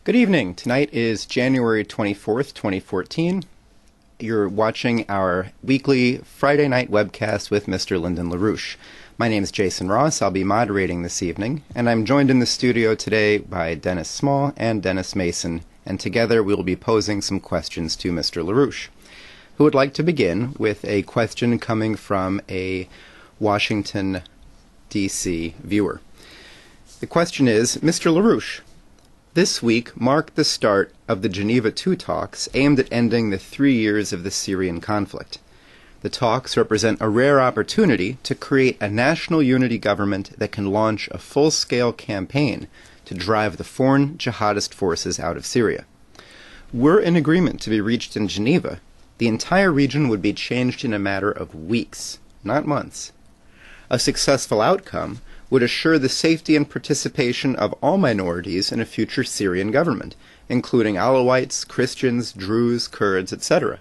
Good evening. Tonight is January 24th, 2014. You're watching our weekly Friday night webcast with Mr. Lyndon LaRouche. My name is Jason Ross. I'll be moderating this evening, and I'm joined in the studio today by Dennis Small and Dennis Mason, and together we'll be posing some questions to Mr. LaRouche, who would like to begin with a question coming from a Washington, D.C. viewer. The question is, Mr. LaRouche, this week marked the start of the Geneva II talks aimed at ending the 3 years of the Syrian conflict. The talks represent a rare opportunity to create a national unity government that can launch a full-scale campaign to drive the foreign jihadist forces out of Syria. Were an agreement to be reached in Geneva, the entire region would be changed in a matter of weeks, not months. A successful outcome would assure the safety and participation of all minorities in a future Syrian government, including Alawites, Christians, Druze, Kurds, etc.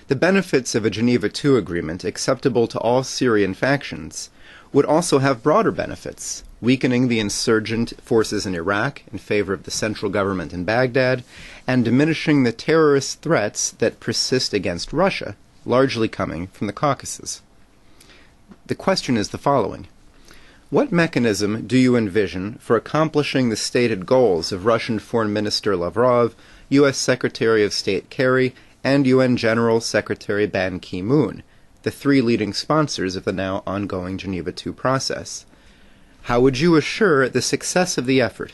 The benefits of a Geneva II agreement acceptable to all Syrian factions would also have broader benefits, weakening the insurgent forces in Iraq in favor of the central government in Baghdad, and diminishing the terrorist threats that persist against Russia, largely coming from the Caucasus. The question is the following. What mechanism do you envision for accomplishing the stated goals of Russian Foreign Minister Lavrov, U.S. Secretary of State Kerry, and UN General Secretary Ban Ki-moon, the three leading sponsors of the now ongoing Geneva II process? How would you assure the success of the effort,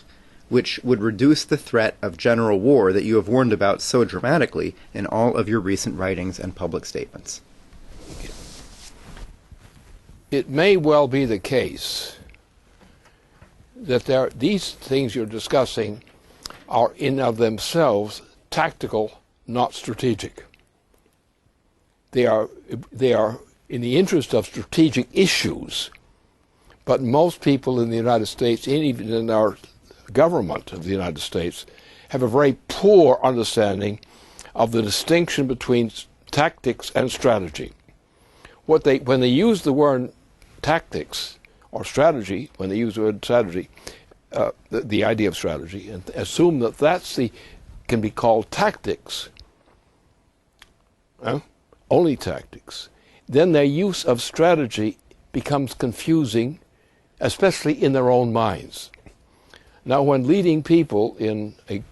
which would reduce the threat of general war that you have warned about so dramatically in all of your recent writings and public statements? It may well be the case that these things you're discussing are in of themselves tactical, not strategic. They are in the interest of strategic issues, but most people in the United States, and even in our government of the United States, have a very poor understanding of the distinction between tactics and strategy. When they use the word tactics or strategy, when they use the word strategy, the idea of strategy, and assume that can be called tactics, only tactics, then their use of strategy becomes confusing, especially in their own minds. Now, when leading people in a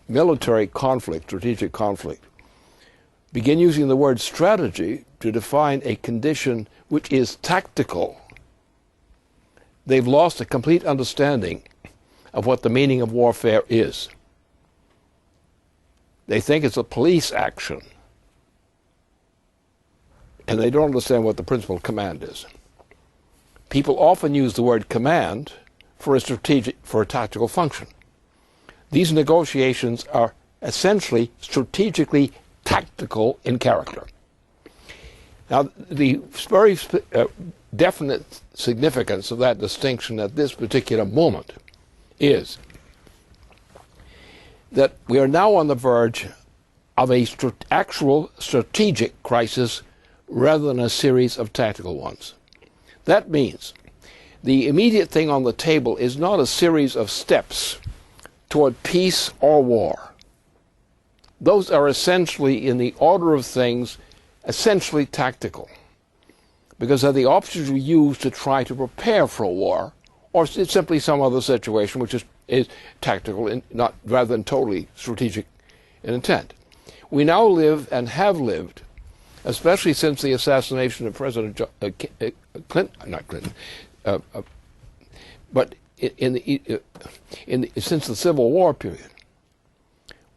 military conflict, strategic conflict, begin using the word strategy to define a condition which is tactical, they've lost a complete understanding of what the meaning of warfare is. They think it's a police action, and they don't understand what the principle of command is. People often use the word command for a tactical function. These negotiations are essentially strategically tactical in character. Now, the very definite significance of that distinction at this particular moment is that we are now on the verge of an actual strategic crisis rather than a series of tactical ones. That means the immediate thing on the table is not a series of steps toward peace or war. Those are essentially, in the order of things, essentially tactical, because they're the options we use to try to prepare for a war, or it's simply some other situation which is tactical, not rather than totally strategic in intent. We now live and have lived, especially since the assassination of President Clinton, but since the Civil War period,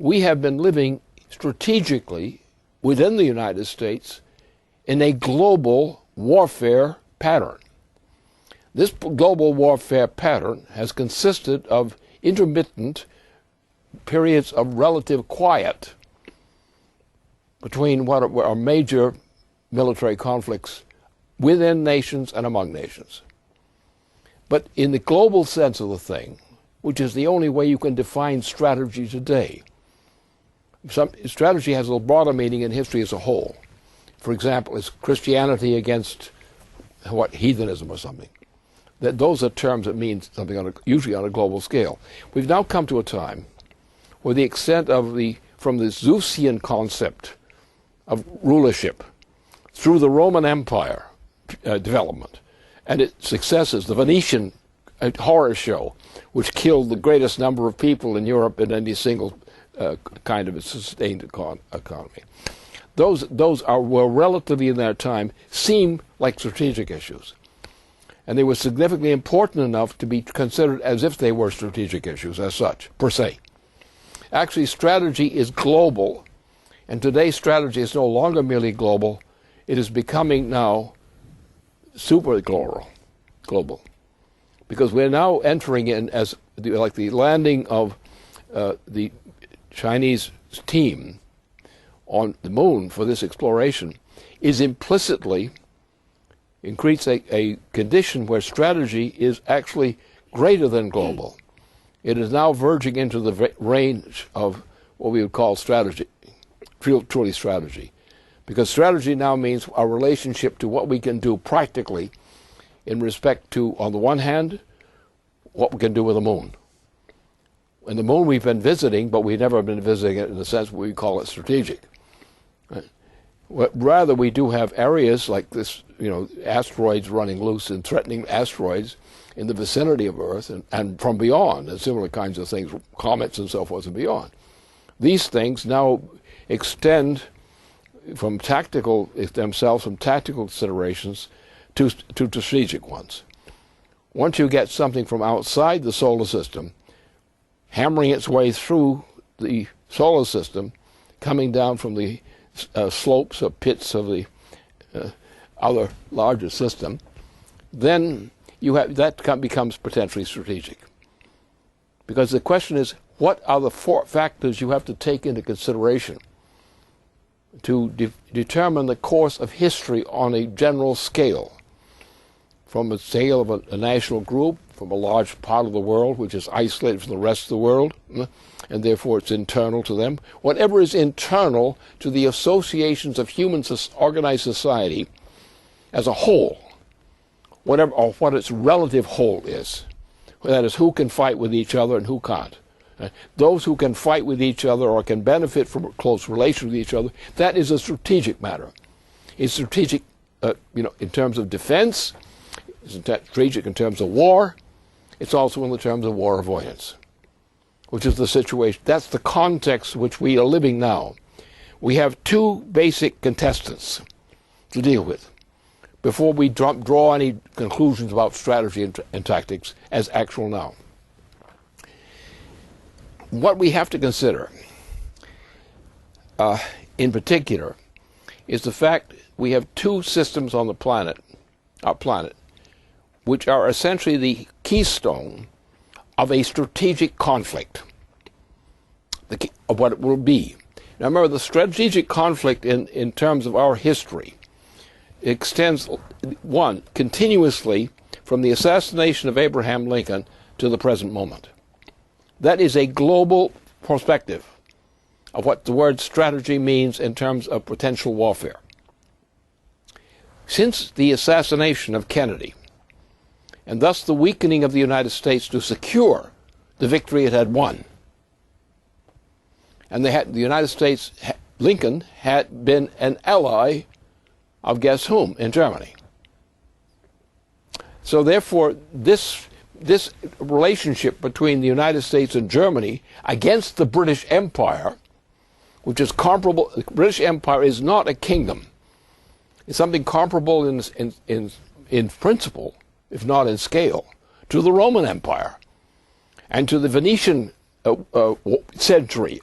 we have been living strategically within the United States in a global warfare pattern. This global warfare pattern has consisted of intermittent periods of relative quiet between what are major military conflicts within nations and among nations. But in the global sense of the thing, which is the only way you can define strategy today, strategy has a broader meaning in history as a whole. For example, is Christianity against heathenism or something? Those are terms that mean something usually on a global scale. We've now come to a time were the extent of from the Zeusian concept of rulership through the Roman Empire development and its successes, the Venetian horror show, which killed the greatest number of people in Europe in any single kind of a sustained economy. Those were relatively in their time seem like strategic issues. And they were significantly important enough to be considered as if they were strategic issues as such, per se. Actually, strategy is global, and today strategy is no longer merely global. It is becoming now super global. Because we're now entering in as like the landing of the Chinese team on the moon for this exploration is implicitly creates a condition where strategy is actually greater than global. It is now verging into the range of what we would call strategy, truly strategy. Because strategy now means our relationship to what we can do practically in respect to, on the one hand, what we can do with the moon. And the moon we've been visiting, but we've never been visiting it in the sense we call it strategic. Right? Rather, we do have areas like this, asteroids running loose and threatening asteroids in the vicinity of Earth and from beyond, and similar kinds of things, comets and so forth and beyond. These things now extend from tactical considerations to strategic ones. Once you get something from outside the solar system, hammering its way through the solar system, coming down from the slopes or pits of the other larger system, then becomes potentially strategic. Because the question is, what are the four factors you have to take into consideration to determine the course of history on a general scale, from a scale of a national group, from a large part of the world which is isolated from the rest of the world, and therefore it's internal to them. Whatever is internal to the associations of human organized society as a whole, or what its relative whole is. That is, who can fight with each other and who can't. Those who can fight with each other or can benefit from a close relation with each other, that is a strategic matter. It's strategic, in terms of defense. It's strategic in terms of war. It's also in the terms of war avoidance, which is the situation. That's the context which we are living now. We have two basic contestants to deal with before we draw any conclusions about strategy and tactics as actual now. What we have to consider, in particular, is the fact we have two systems on our planet, which are essentially the keystone of a strategic conflict, of what it will be. Now remember, the strategic conflict in terms of our history extends, one, continuously from the assassination of Abraham Lincoln to the present moment. That is a global perspective of what the word strategy means in terms of potential warfare. Since the assassination of Kennedy, and thus the weakening of the United States to secure the victory it had won, and the United States, Lincoln had been an ally of guess whom in Germany. So therefore, this relationship between the United States and Germany against the British Empire, which is comparable, the British Empire is not a kingdom. It's something comparable in principle, if not in scale, to the Roman Empire and to the Venetian century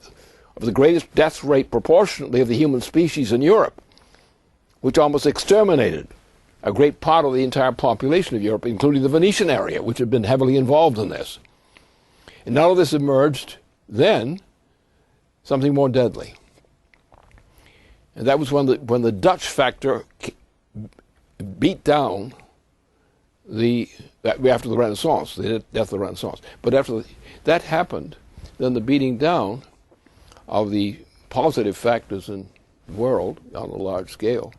of the greatest death rate proportionately of the human species in Europe, which almost exterminated a great part of the entire population of Europe, including the Venetian area, which had been heavily involved in this. And out of this emerged then something more deadly. And that was when the Dutch factor beat down after the Renaissance, the death of the Renaissance. But after that happened, then the beating down of the positive factors in the world on a large scale,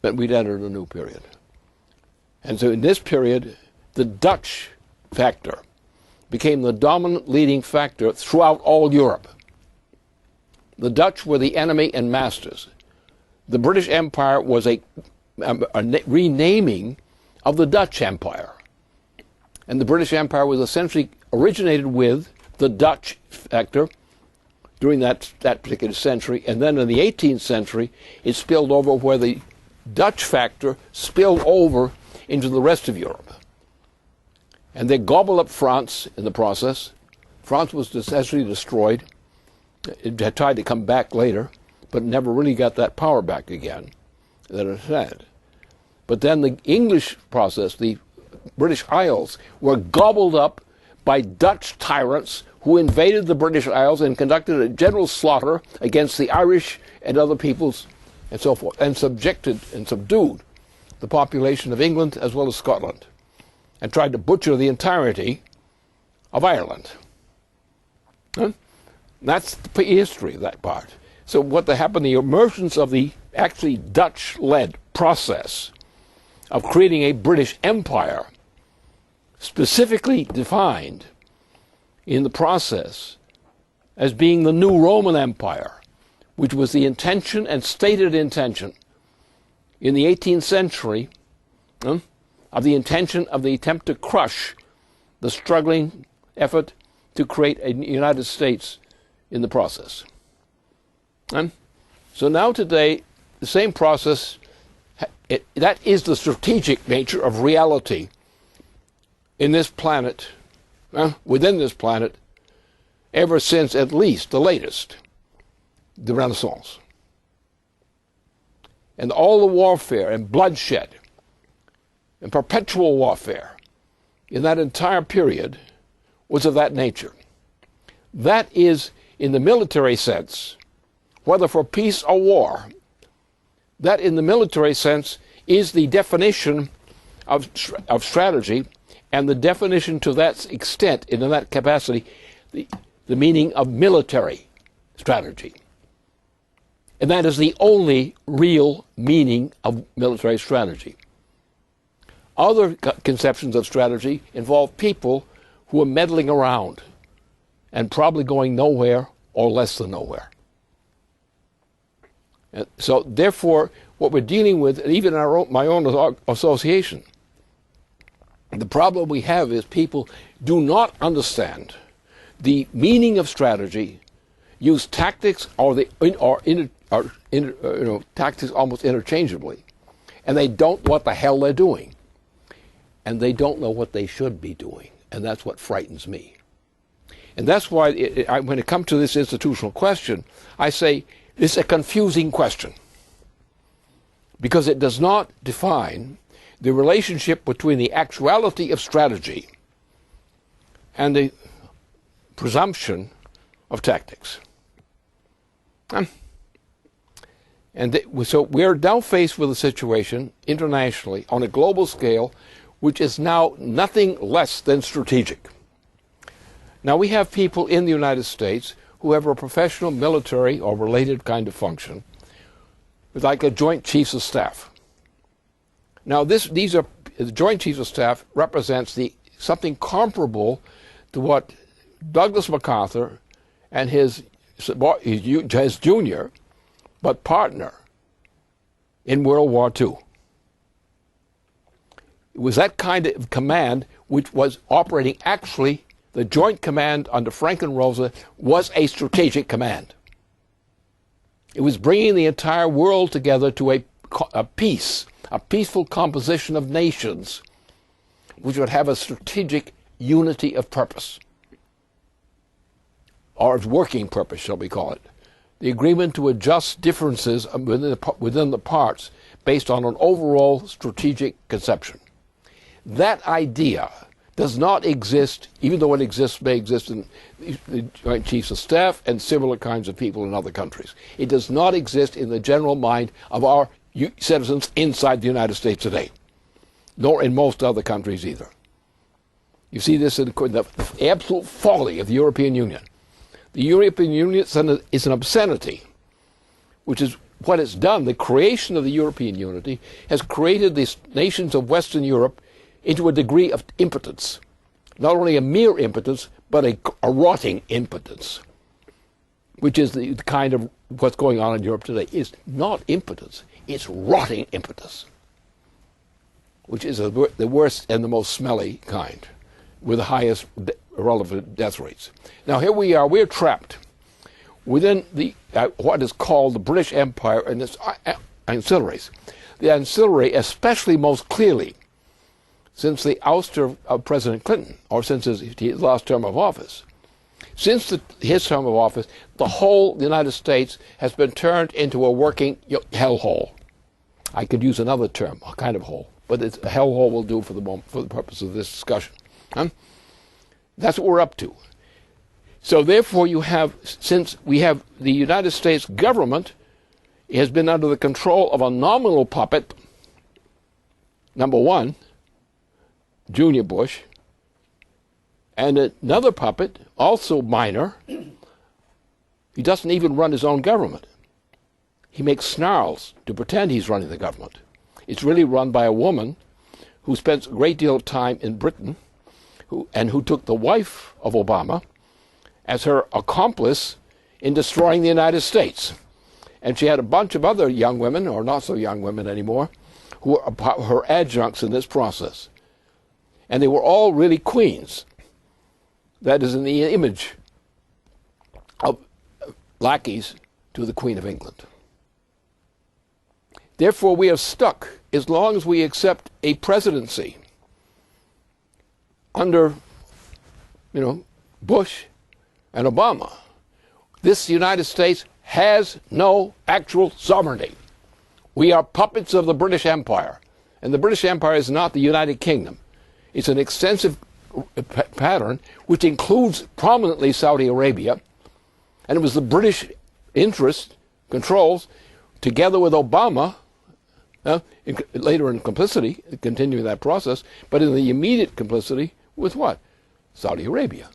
that we'd entered a new period. And so in this period, the Dutch factor became the dominant leading factor throughout all Europe. The Dutch were the enemy and masters. The British Empire was a renaming of the Dutch Empire. And the British Empire was essentially originated with the Dutch factor during that particular century, and then in the 18th century it spilled over where the Dutch factor spilled over into the rest of Europe. And they gobbled up France in the process. France was essentially destroyed. It had tried to come back later, but never really got that power back again that it had. But then the English process, the British Isles, were gobbled up by Dutch tyrants who invaded the British Isles and conducted a general slaughter against the Irish and other peoples and so forth, and subjected and subdued the population of England as well as Scotland, and tried to butcher the entirety of Ireland. Huh? That's the history of that part. So what happened, the emergence of the actually Dutch-led process of creating a British Empire, specifically defined in the process as being the new Roman Empire, which was the intention and stated intention in the 18th century of the intention of the attempt to crush the struggling effort to create a United States in the process. So now today, the same process, that is the strategic nature of reality in this planet, within this planet, ever since at least the latest, the Renaissance. And all the warfare and bloodshed and perpetual warfare in that entire period was of that nature. That is, in the military sense, whether for peace or war, that in the military sense is the definition of strategy, and the definition to that extent, in that capacity, the meaning of military strategy. And that is the only real meaning of military strategy. Other conceptions of strategy involve people who are meddling around and probably going nowhere or less than nowhere. And so therefore, what we're dealing with, even in my own association, the problem we have is people do not understand the meaning of strategy, use tactics tactics almost interchangeably, and they don't know what the hell they're doing, and they don't know what they should be doing, and that's what frightens me. And that's why when it comes to this institutional question, I say it's a confusing question, because it does not define the relationship between the actuality of strategy and the presumption of tactics. So we're now faced with a situation internationally on a global scale which is now nothing less than strategic. Now we have people in the United States who have a professional military or related kind of function, like a Joint Chiefs of Staff. Now the Joint Chiefs of Staff represents something comparable to what Douglas MacArthur and his junior, but partner, in World War II. It was that kind of command which was operating. Actually, the Joint Command under Franklin Roosevelt was a strategic command. It was bringing the entire world together to a peaceful composition of nations, which would have a strategic unity of purpose, or of working purpose, shall we call it. The agreement to adjust differences within the parts based on an overall strategic conception. That idea does not exist, even though it may exist in the Joint Chiefs of Staff and similar kinds of people in other countries. It does not exist in the general mind of our citizens inside the United States today, nor in most other countries either. You see this in the absolute folly of the European Union. The European Union is an obscenity, which is what it's done. The creation of the European unity has created these nations of Western Europe into a degree of impotence. not only a mere impotence, but a rotting impotence, which is the kind of what's going on in Europe today. It's not impotence, it's rotting impotence, which is the worst and the most smelly kind, with the highest relevant death rates. Now here we are, we're trapped within the what is called the British Empire and its ancillaries. The ancillary, especially most clearly, since the ouster of President Clinton, or since his last term of office. Since his term of office, the whole United States has been turned into a working hellhole. I could use another term, a kind of hole, but a hellhole will do for the moment, for the purpose of this discussion. That's what we're up to. So therefore since we have the United States government has been under the control of a nominal puppet, number one, Junior Bush, and another puppet, also minor. He doesn't even run his own government. He makes snarls to pretend he's running the government. It's really run by a woman who spends a great deal of time in Britain who took the wife of Obama as her accomplice in destroying the United States. And she had a bunch of other young women, or not so young women anymore, who were her adjuncts in this process. And they were all really queens. That is in the image of lackeys to the Queen of England. Therefore, we are stuck as long as we accept a presidency under, Bush and Obama. This United States has no actual sovereignty. We are puppets of the British Empire. And the British Empire is not the United Kingdom. It's an extensive pattern which includes prominently Saudi Arabia. And it was the British interest controls, together with Obama, later in complicity, continuing that process, but in the immediate complicity with what? Saudi Arabia.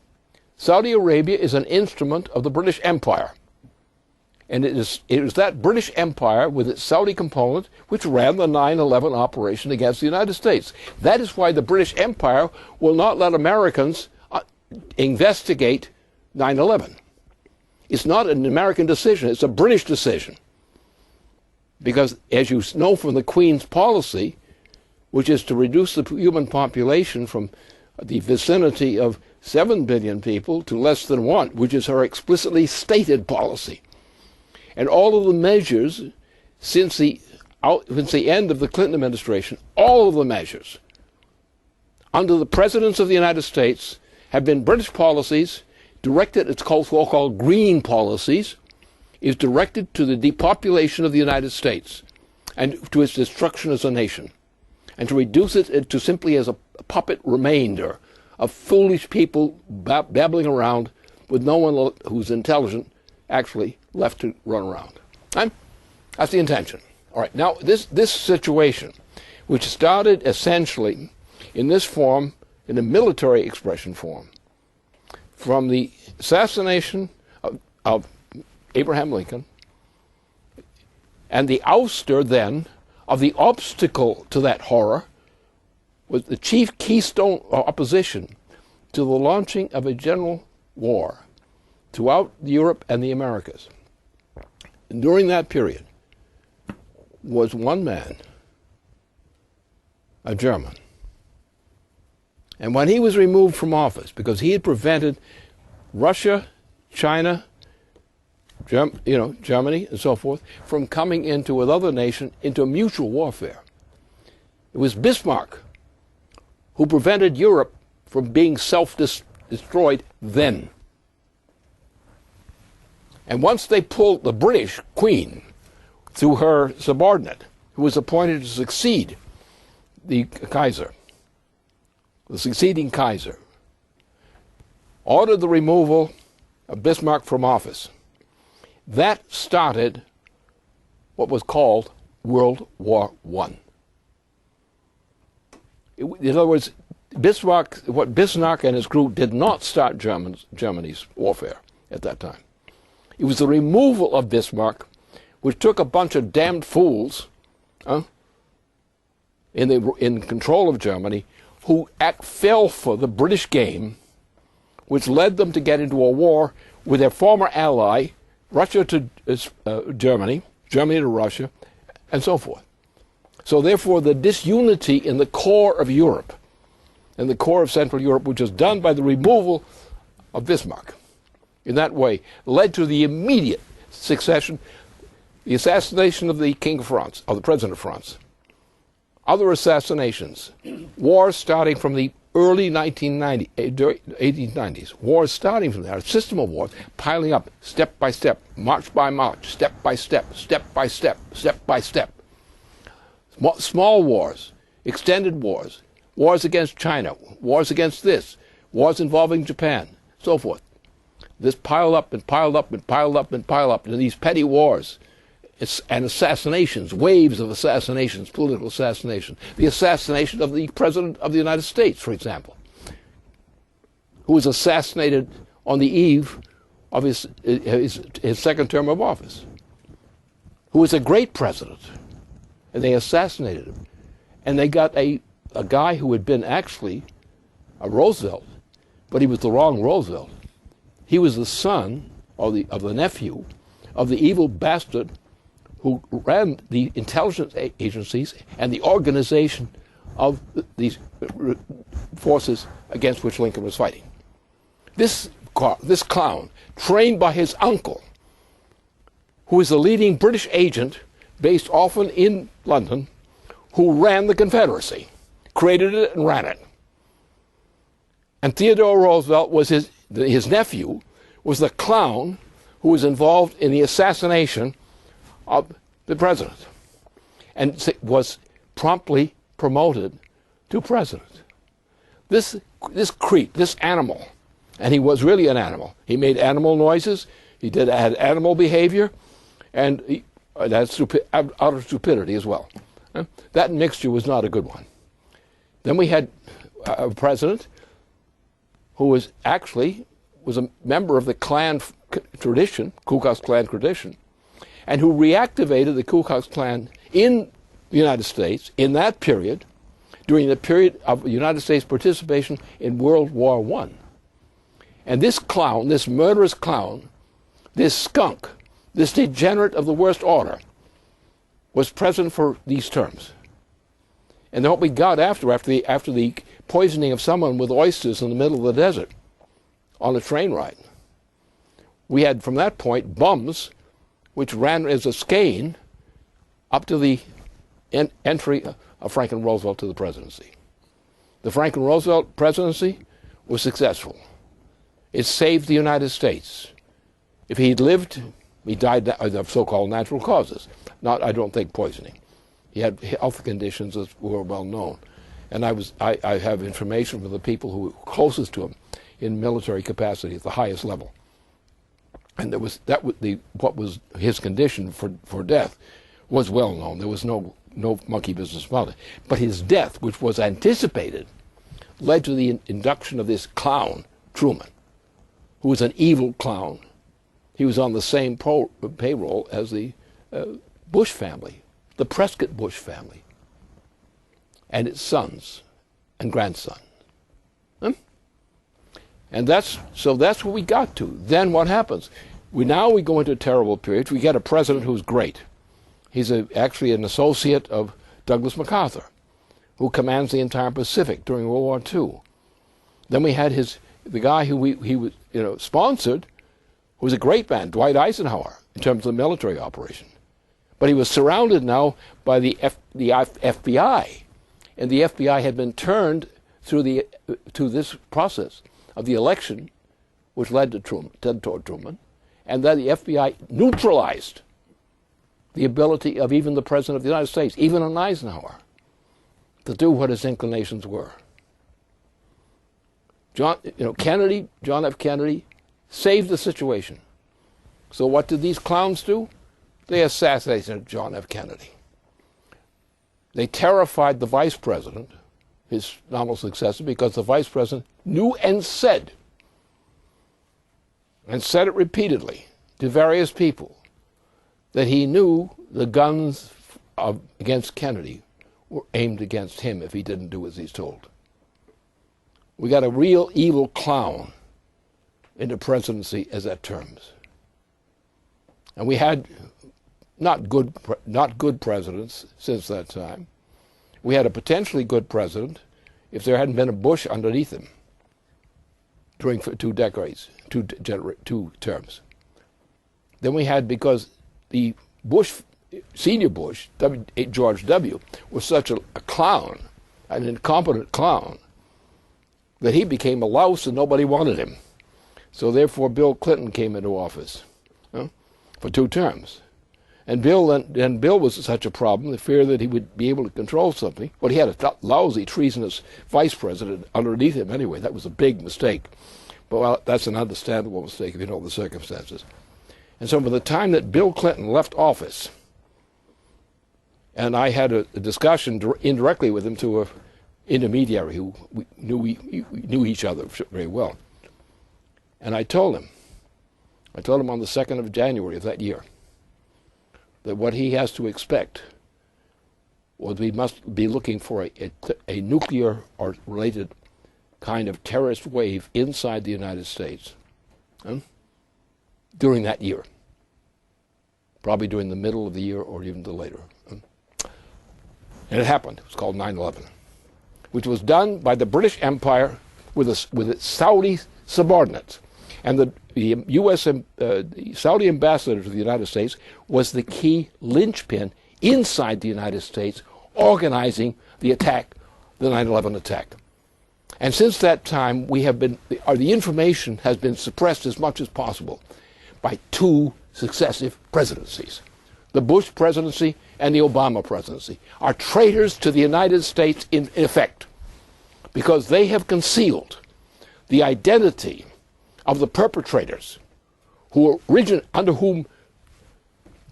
Saudi Arabia is an instrument of the British Empire. And it was that British Empire with its Saudi component which ran the 9/11 operation against the United States. That is why the British Empire will not let Americans investigate 9/11. It's not an American decision, it's a British decision. Because, as you know from the Queen's policy, which is to reduce the human population from the vicinity of 7 billion people to less than 1, which is her explicitly stated policy. And all of the measures since the end of the Clinton administration, all of the measures under the presidents of the United States have been British policies directed, it's called so-called green policies, is directed to the depopulation of the United States and to its destruction as a nation, and to reduce it to simply as a puppet remainder of foolish people babbling around with no one who's intelligent actually left to run around. And that's the intention. All right, now this situation, which started essentially in this form, in a military expression form, from the assassination of Abraham Lincoln, and the ouster then of the obstacle to that horror, was the chief keystone opposition to the launching of a general war throughout Europe and the Americas. And during that period was one man, a German. And when he was removed from office, because he had prevented Russia, China, Germany, and so forth, from coming into, with other nations, into mutual warfare. It was Bismarck who prevented Europe from being self-destroyed then. And once they pulled the British Queen through her subordinate, who was appointed to succeed the Kaiser, the succeeding Kaiser, ordered the removal of Bismarck from office. That started what was called World War I. In other words, Bismarck and his group did not start Germany's warfare at that time. It was the removal of Bismarck, which took a bunch of damned fools in control of Germany who fell for the British game, which led them to get into a war with their former ally, Russia to Germany, Germany to Russia, and so forth. So therefore, the disunity in the core of Europe, in the core of Central Europe, which was done by the removal of Bismarck, in that way, led to the immediate succession, the assassination of the King of France, of the President of France, other assassinations, wars starting from the early 1890s, wars starting from there, a system of wars piling up step by step, march by march, step by step, step by step, step by step. Small wars, extended wars, wars against China, wars against this, wars involving Japan, so forth. This piled up and piled up and piled up and piled up into these petty wars and assassinations, waves of assassinations, political assassination. The assassination of the President of the United States, for example, who was assassinated on the eve of his second term of office, who was a great president, and they assassinated him. And they got a guy who had been actually a Roosevelt, but he was the wrong Roosevelt. He was the son of the nephew of the evil bastard who ran the intelligence agencies and the organization of these forces against which Lincoln was fighting. This clown, trained by his uncle, who is a leading British agent based often in London, who ran the Confederacy, created it and ran it. And Theodore Roosevelt was his nephew, was the clown who was involved in the assassination of the president, and was promptly promoted to president. This creep, this animal, and he was really an animal. He made animal noises. He had animal behavior, and he had utter stupidity as well. That mixture was not a good one. Then we had a president who was a member of the Klan tradition, Ku Klux Klan tradition, and who reactivated the Ku Klux Klan in the United States in that period, during the period of the United States participation in World War I. And this clown, this murderous clown, this skunk, this degenerate of the worst order, was president for these terms. And then what we got after the poisoning of someone with oysters in the middle of the desert on a train ride, we had from that point bums which ran as a skein up to the entry of Franklin Roosevelt to the presidency. The Franklin Roosevelt presidency was successful. It saved the United States. If he'd lived, he died of so-called natural causes, not, I don't think, poisoning. He had health conditions that were well known. And I have information from the people who were closest to him in military capacity at the highest level. And what was his condition for death was well known. There was no monkey business about it. But his death, which was anticipated, led to the induction of this clown, Truman, who was an evil clown. He was on the same payroll as the Bush family, the Prescott Bush family, and its sons and grandson. And that's what we got to. Then what happens? We go into a terrible period. We get a president who's great. He's actually an associate of Douglas MacArthur, who commands the entire Pacific during World War II. Then we had the guy who he was sponsored, who was a great man, Dwight Eisenhower, in terms of the military operation. But he was surrounded now by the FBI, and the FBI had been turned to this process of the election, which led to Truman, and that the FBI neutralized the ability of even the President of the United States, even an Eisenhower, to do what his inclinations were. John F. Kennedy saved the situation. So what did these clowns do? They assassinated John F. Kennedy. They terrified the vice president, his nominal successor, because the vice president knew and said it repeatedly to various people, that he knew the guns against Kennedy were aimed against him if he didn't do as he's told. We got a real evil clown in the presidency as that terms. And we had not good presidents since that time. We had a potentially good president if there hadn't been a Bush underneath him during 2 decades, two terms. Then we had, because the Bush, senior Bush, George W., was such a clown, an incompetent clown, that he became a louse and nobody wanted him. So therefore Bill Clinton came into office for 2 terms. And Bill was such a problem, the fear that he would be able to control something. Well, he had a lousy, treasonous vice president underneath him anyway. That was a big mistake. But well, that's an understandable mistake if you know the circumstances. And so by the time that Bill Clinton left office, and I had a discussion indirectly with him through an intermediary who we knew each other very well. And I told him on the 2nd of January of that year, that what he has to expect was we must be looking for a nuclear or related kind of terrorist wave inside the United States during that year, probably during the middle of the year or even the later. And it happened. It was called 9/11, which was done by the British Empire with its Saudi subordinates. And the U.S. The Saudi ambassador to the United States was the key linchpin inside the United States organizing the attack, the 9/11 attack. And since that time, the information has been suppressed as much as possible by 2 successive presidencies. The Bush presidency and the Obama presidency are traitors to the United States in effect, because they have concealed the identity of the perpetrators under whom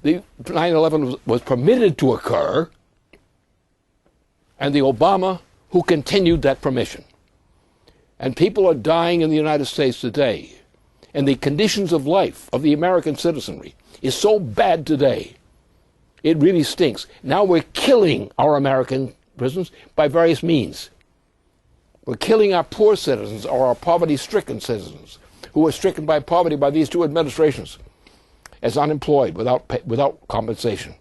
the 9/11 was permitted to occur, and the Obama who continued that permission. And people are dying in the United States today, and the conditions of life of the American citizenry is so bad today, it really stinks. Now we're killing our American prisoners by various means. We're killing our poor citizens or our poverty-stricken citizens who are stricken by poverty by these 2 administrations as unemployed without compensation.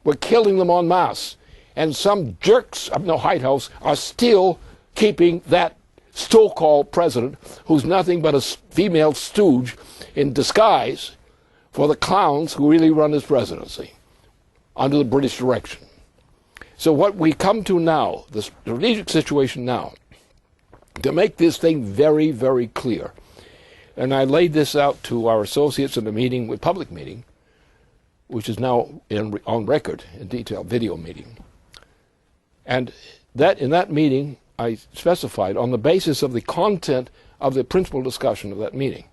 We're killing them en masse. And some jerks up in the White House are still keeping that so-called president, who's nothing but a female stooge in disguise for the clowns who really run his presidency under the British direction. So what we come to now, the strategic situation now, to make this thing very, very clear, and I laid this out to our associates in a public meeting, which is now on record in detail, video meeting. And in that meeting, I specified, on the basis of the content of the principal discussion of that meeting,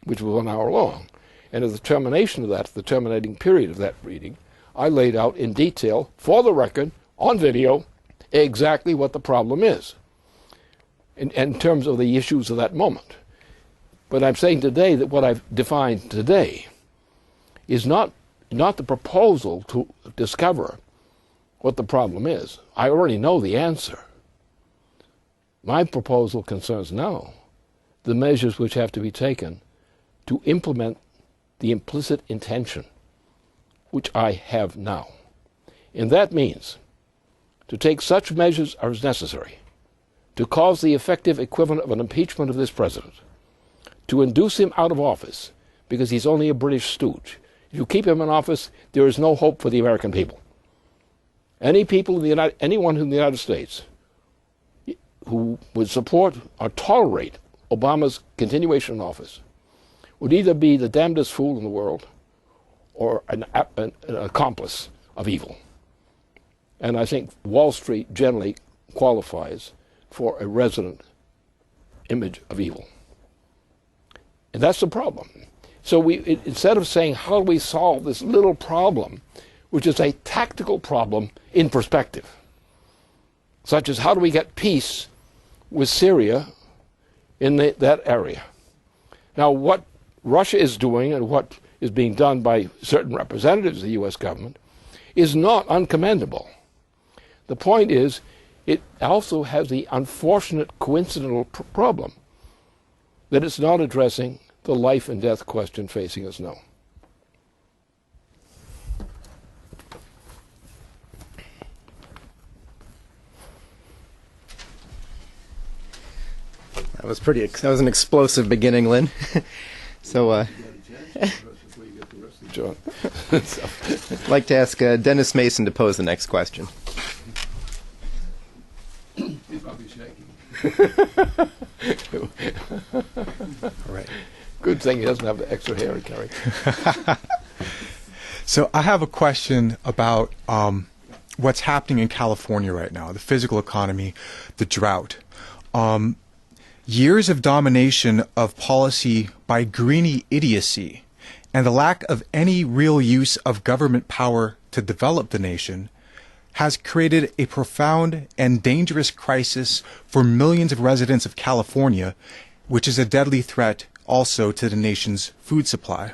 which was 1 hour long, and at the termination of that, the terminating period of that meeting, I laid out in detail, for the record, on video, exactly what the problem is in terms of the issues of that moment. But I'm saying today that what I've defined today is not the proposal to discover what the problem is. I already know the answer. My proposal concerns now the measures which have to be taken to implement the implicit intention which I have now. And that means to take such measures as necessary to cause the effective equivalent of an impeachment of this president, to induce him out of office because he's only a British stooge. If you keep him in office, there is no hope for the American people. Anyone in the United States who would support or tolerate Obama's continuation in office would either be the damnedest fool in the world or an accomplice of evil. And I think Wall Street generally qualifies for a resident image of evil. And that's the problem. So instead of saying, how do we solve this little problem, which is a tactical problem in perspective, such as how do we get peace with Syria in that area? Now, what Russia is doing and what is being done by certain representatives of the U.S. government is not uncommendable. The point is, it also has the unfortunate coincidental problem that it's not addressing the life and death question facing us now. That was an explosive beginning, Lynn. So, John. I'd like to ask Dennis Mason to pose the next question. He's probably shaking. All right. Good thing he doesn't have the extra hair he carries. So I have a question about what's happening in California right now, the physical economy, the drought. Years of domination of policy by greenie idiocy and the lack of any real use of government power to develop the nation has created a profound and dangerous crisis for millions of residents of California, which is a deadly threat also to the nation's food supply.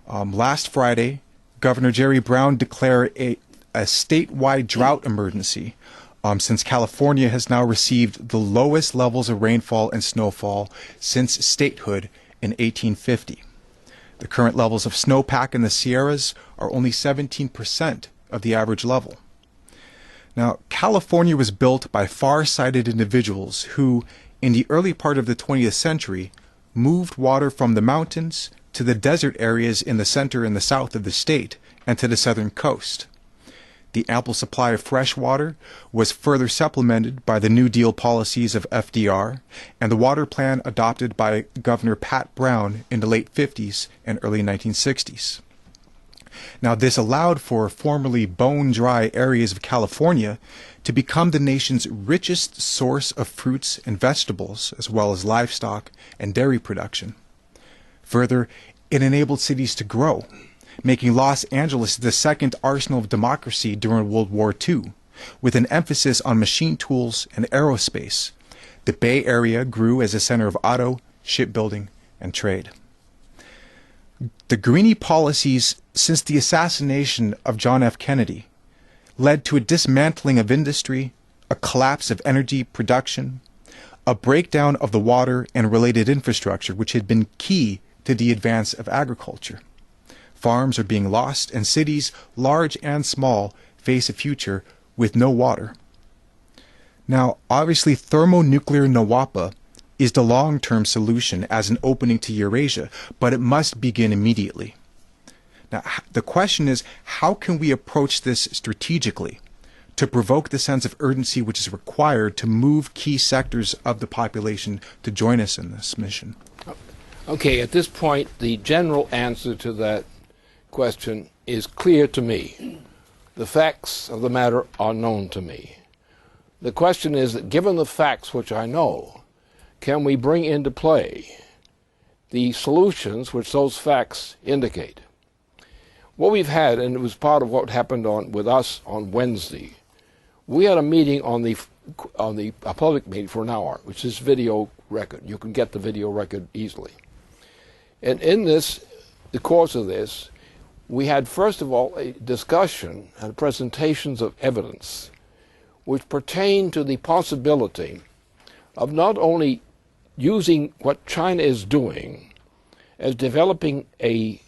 Last Friday, Governor Jerry Brown declared a statewide drought emergency, since California has now received the lowest levels of rainfall and snowfall since statehood in 1850. The current levels of snowpack in the Sierras are only 17% of the average level. Now, California was built by far-sighted individuals who, in the early part of the 20th century, moved water from the mountains to the desert areas in the center and the south of the state and to the southern coast. The ample supply of fresh water was further supplemented by the New Deal policies of FDR and the water plan adopted by Governor Pat Brown in the late 50s and early 1960s. Now, this allowed for formerly bone-dry areas of California to become the nation's richest source of fruits and vegetables, as well as livestock and dairy production. Further, it enabled cities to grow, making Los Angeles the second arsenal of democracy during World War II, with an emphasis on machine tools and aerospace. The Bay Area grew as a center of auto, shipbuilding, and trade. The greenie policies since the assassination of John F. Kennedy led to a dismantling of industry, a collapse of energy production, a breakdown of the water and related infrastructure, which had been key to the advance of agriculture. Farms are being lost, and cities, large and small, face a future with no water. Now, obviously, thermonuclear Nawapa is the long-term solution as an opening to Eurasia, but it must begin immediately. Now, the question is, how can we approach this strategically to provoke the sense of urgency which is required to move key sectors of the population to join us in this mission? Okay, at this point, the general answer to that question is clear to me. The facts of the matter are known to me. The question is that given the facts which I know, can we bring into play the solutions which those facts indicate? What we've had, and it was part of what happened with us on Wednesday, we had a meeting a public meeting for an hour, which is video record. You can get the video record easily. And in the course of this, we had, first of all, a discussion and presentations of evidence which pertain to the possibility of not only using what China is doing as developing a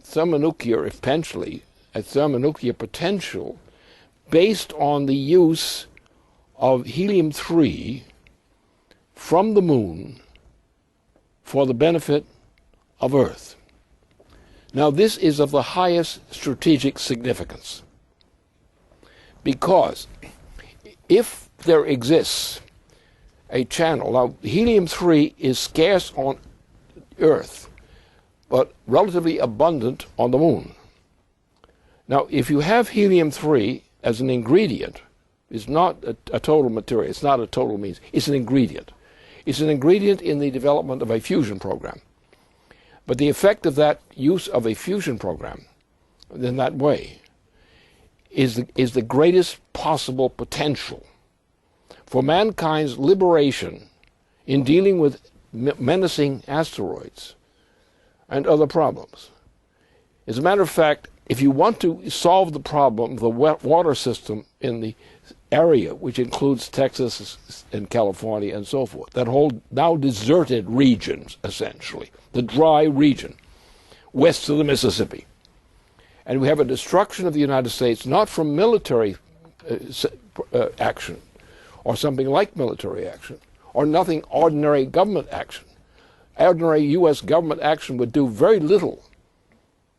thermonuclear, eventually, a thermonuclear potential based on the use of helium-3 from the moon for the benefit of Earth. Now, this is of the highest strategic significance, because if there exists a channel, now helium-3 is scarce on Earth, but relatively abundant on the moon. Now, if you have helium-3 as an ingredient, it's not a total material, it's not a total means, it's an ingredient. It's an ingredient in the development of a fusion program. But the effect of that use of a fusion program in that way is the greatest possible potential for mankind's liberation in dealing with menacing asteroids and other problems. As a matter of fact, if you want to solve the problem of the water system in the area, which includes Texas and California and so forth, that whole now deserted regions, essentially, the dry region, west of the Mississippi. And we have a destruction of the United States, not from military action, or something like military action, or nothing ordinary government action. Ordinary U.S. government action would do very little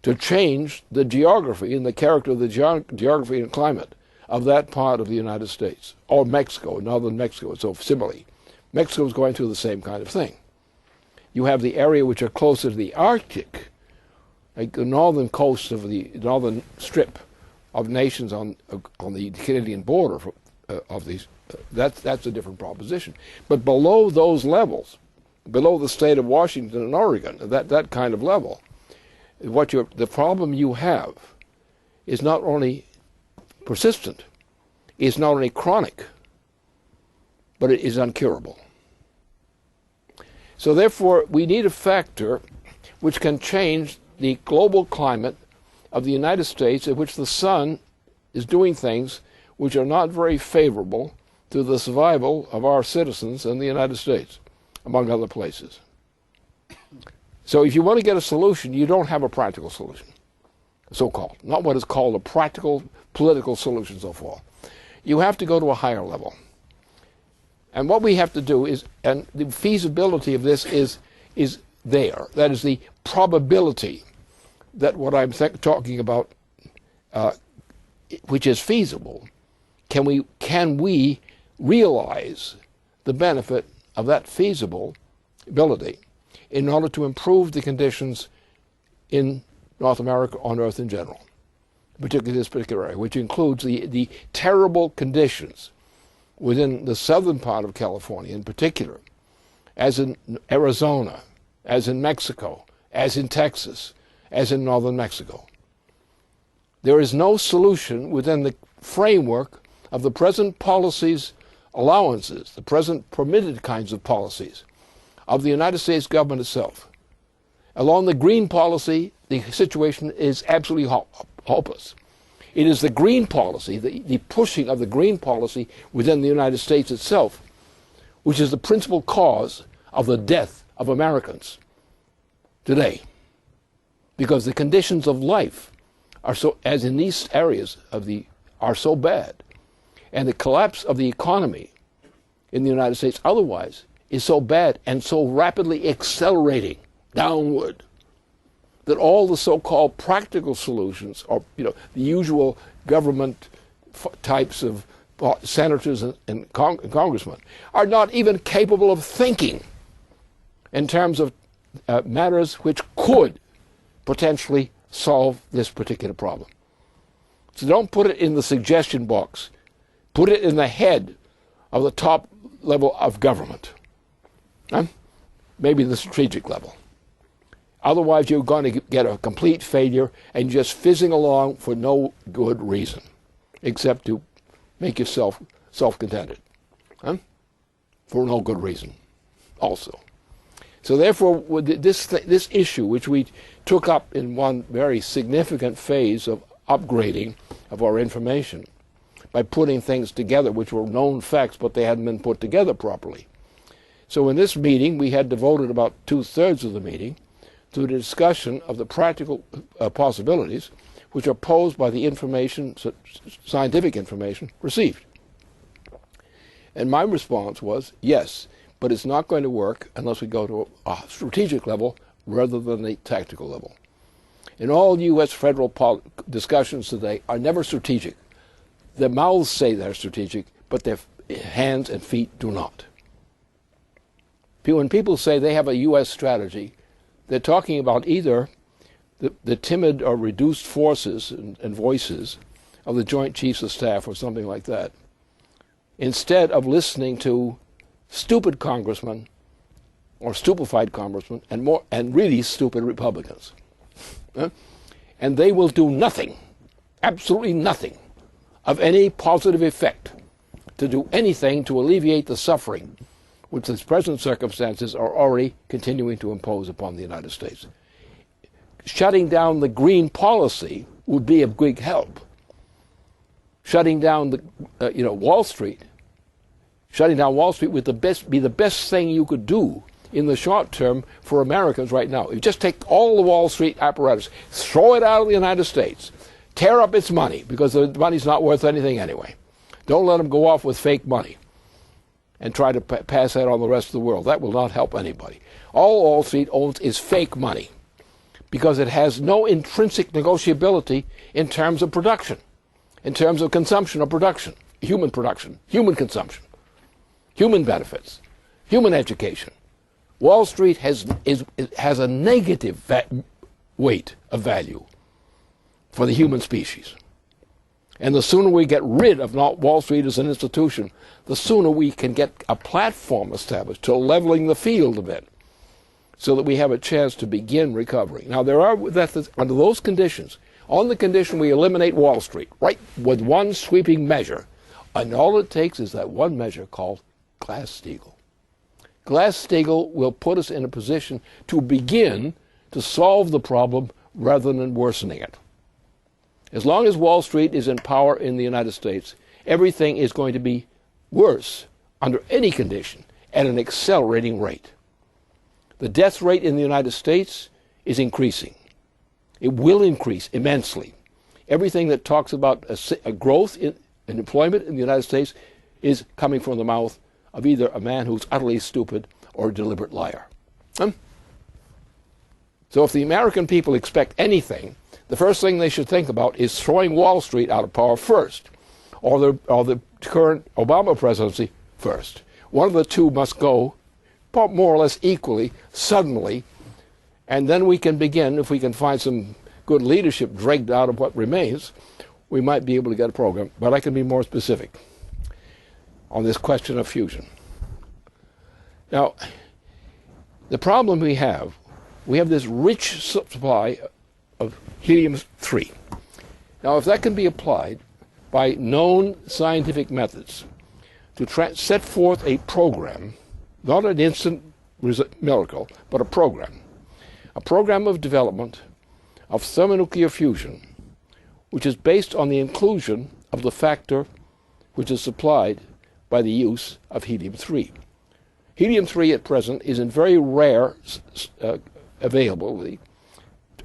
to change the geography and the character of the geography and climate of that part of the United States, or Mexico, northern Mexico. So similarly, Mexico is going through the same kind of thing. You have the area which are closer to the Arctic, like the northern coast of the northern strip of nations on the Canadian border of these. That's a different proposition. But below those levels, below the state of Washington and Oregon, that kind of level, the problem you have is not only persistent, it's not only chronic, but it is uncurable. So therefore, we need a factor which can change the global climate of the United States, in which the sun is doing things which are not very favorable to the survival of our citizens in the United States, among other places. So if you want to get a solution, you don't have a practical solution, so-called, not what is called a practical political solution so far. You have to go to a higher level. And what we have to do is, and the feasibility of this is there. That is the probability that what I'm talking about, which is feasible, can we realize the benefit of that feasible ability in order to improve the conditions in North America, on Earth in general, particularly this particular area, which includes the terrible conditions within the southern part of California in particular, as in Arizona, as in Mexico, as in Texas, as in northern Mexico. There is no solution within the framework of the present policies, allowances, the present permitted kinds of policies of the United States government itself. Along the green policy, the situation is absolutely hopeless. It is the green policy, the pushing of the green policy within the United States itself, which is the principal cause of the death of Americans today. Because the conditions of life are so, as in these areas are so bad, and the collapse of the economy in the United States otherwise is so bad and so rapidly accelerating downward that all the so-called practical solutions, or the usual government types of senators and congressmen, are not even capable of thinking in terms of matters which could potentially solve this particular problem. So don't put it in the suggestion box. Put it in the head of the top level of government. Maybe the strategic level. Otherwise, you're going to get a complete failure and just fizzing along for no good reason, except to make yourself self-contented. For no good reason also. So therefore, with this issue, which we took up in one very significant phase of upgrading of our information, by putting things together which were known facts, but they hadn't been put together properly. So in this meeting, we had devoted about 2/3 of the meeting to the discussion of the practical possibilities which are posed by the information, scientific information, received. And my response was, yes, but it's not going to work unless we go to a strategic level rather than a tactical level. And all U.S. federal discussions today are never strategic. Their mouths say they're strategic, but their hands and feet do not. When people say they have a U.S. strategy, they're talking about either the timid or reduced forces and voices of the Joint Chiefs of Staff or something like that, instead of listening to stupid congressmen or stupefied congressmen and really stupid Republicans. And they will do nothing, absolutely nothing, of any positive effect to do anything to alleviate the suffering which the present circumstances are already continuing to impose upon the United States. Shutting down the green policy would be of big help. shutting down Wall Street, shutting down Wall Street would be the best thing you could do in the short term for Americans right now. You just take all the Wall Street apparatus, throw it out of the United States, tear up its money, because the money's not worth anything anyway. Don't let them go off with fake money and try to pass that on the rest of the world. That will not help anybody. All Wall Street owns is fake money because it has no intrinsic negotiability in terms of production, in terms of consumption or production, human consumption, human benefits, human education. Wall Street has a negative weight of value for the human species. And the sooner we get rid of Wall Street as an institution, the sooner we can get a platform established to leveling the field a bit so that we have a chance to begin recovery. Now, there are methods under those conditions, on the condition we eliminate Wall Street, right, with one sweeping measure, and all it takes is that one measure called Glass-Steagall. Glass-Steagall will put us in a position to begin to solve the problem rather than worsening it. As long as Wall Street is in power in the United States, everything is going to be worse under any condition at an accelerating rate. The death rate in the United States is increasing. It will increase immensely. Everything that talks about a growth in employment in the United States is coming from the mouth of either a man who's utterly stupid or a deliberate liar. So if the American people expect anything, the first thing they should think about is throwing Wall Street out of power first, or the current Obama presidency first. One of the two must go more or less equally, suddenly, and then we can begin, if we can find some good leadership dragged out of what remains, we might be able to get a program. But I can be more specific on this question of fusion. Now, the problem we have this rich supply of helium-3. Now, if that can be applied by known scientific methods to set forth a program, not an instant miracle, but a program of development of thermonuclear fusion, which is based on the inclusion of the factor which is supplied by the use of helium-3. Helium-3 at present is in very rare availability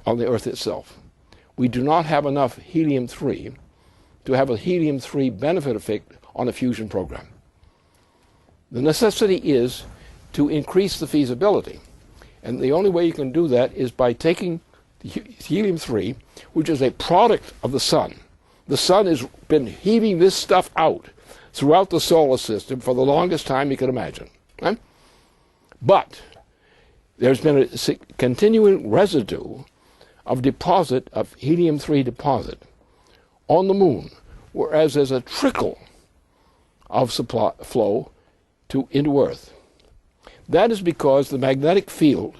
on the Earth itself. We do not have enough helium-3 to have a helium-3 benefit effect on a fusion program. The necessity is to increase the feasibility, and the only way you can do that is by taking helium-3, which is a product of the sun. The sun has been heaving this stuff out throughout the solar system for the longest time you can imagine. Right? But there's been a continuing residue of deposit, of helium-3 deposit on the moon, whereas there's a trickle of supply flow into Earth. That is because the magnetic field,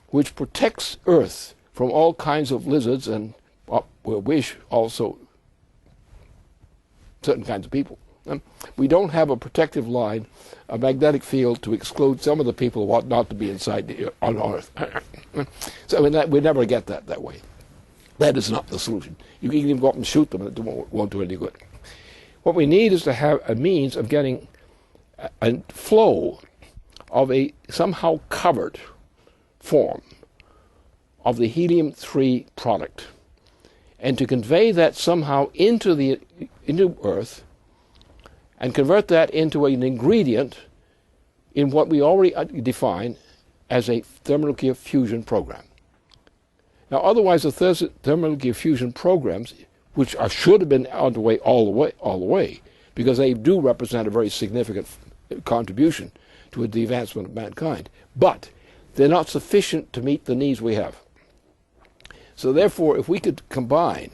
which protects Earth from all kinds of lizards and, we wish, also certain kinds of people. We don't have a protective line, a magnetic field to exclude some of the people who ought not to be inside on Earth. So we never get that way. That is not the solution. You can even go up and shoot them and it won't do any good. What we need is to have a means of getting a flow of a somehow covered form of the helium-3 product, and to convey that somehow into Earth and convert that into an ingredient in what we already define as a thermonuclear fusion program. Now, otherwise, the thermonuclear fusion programs, which should have been underway all the way, because they do represent a very significant contribution to the advancement of mankind, but they're not sufficient to meet the needs we have. So therefore, if we could combine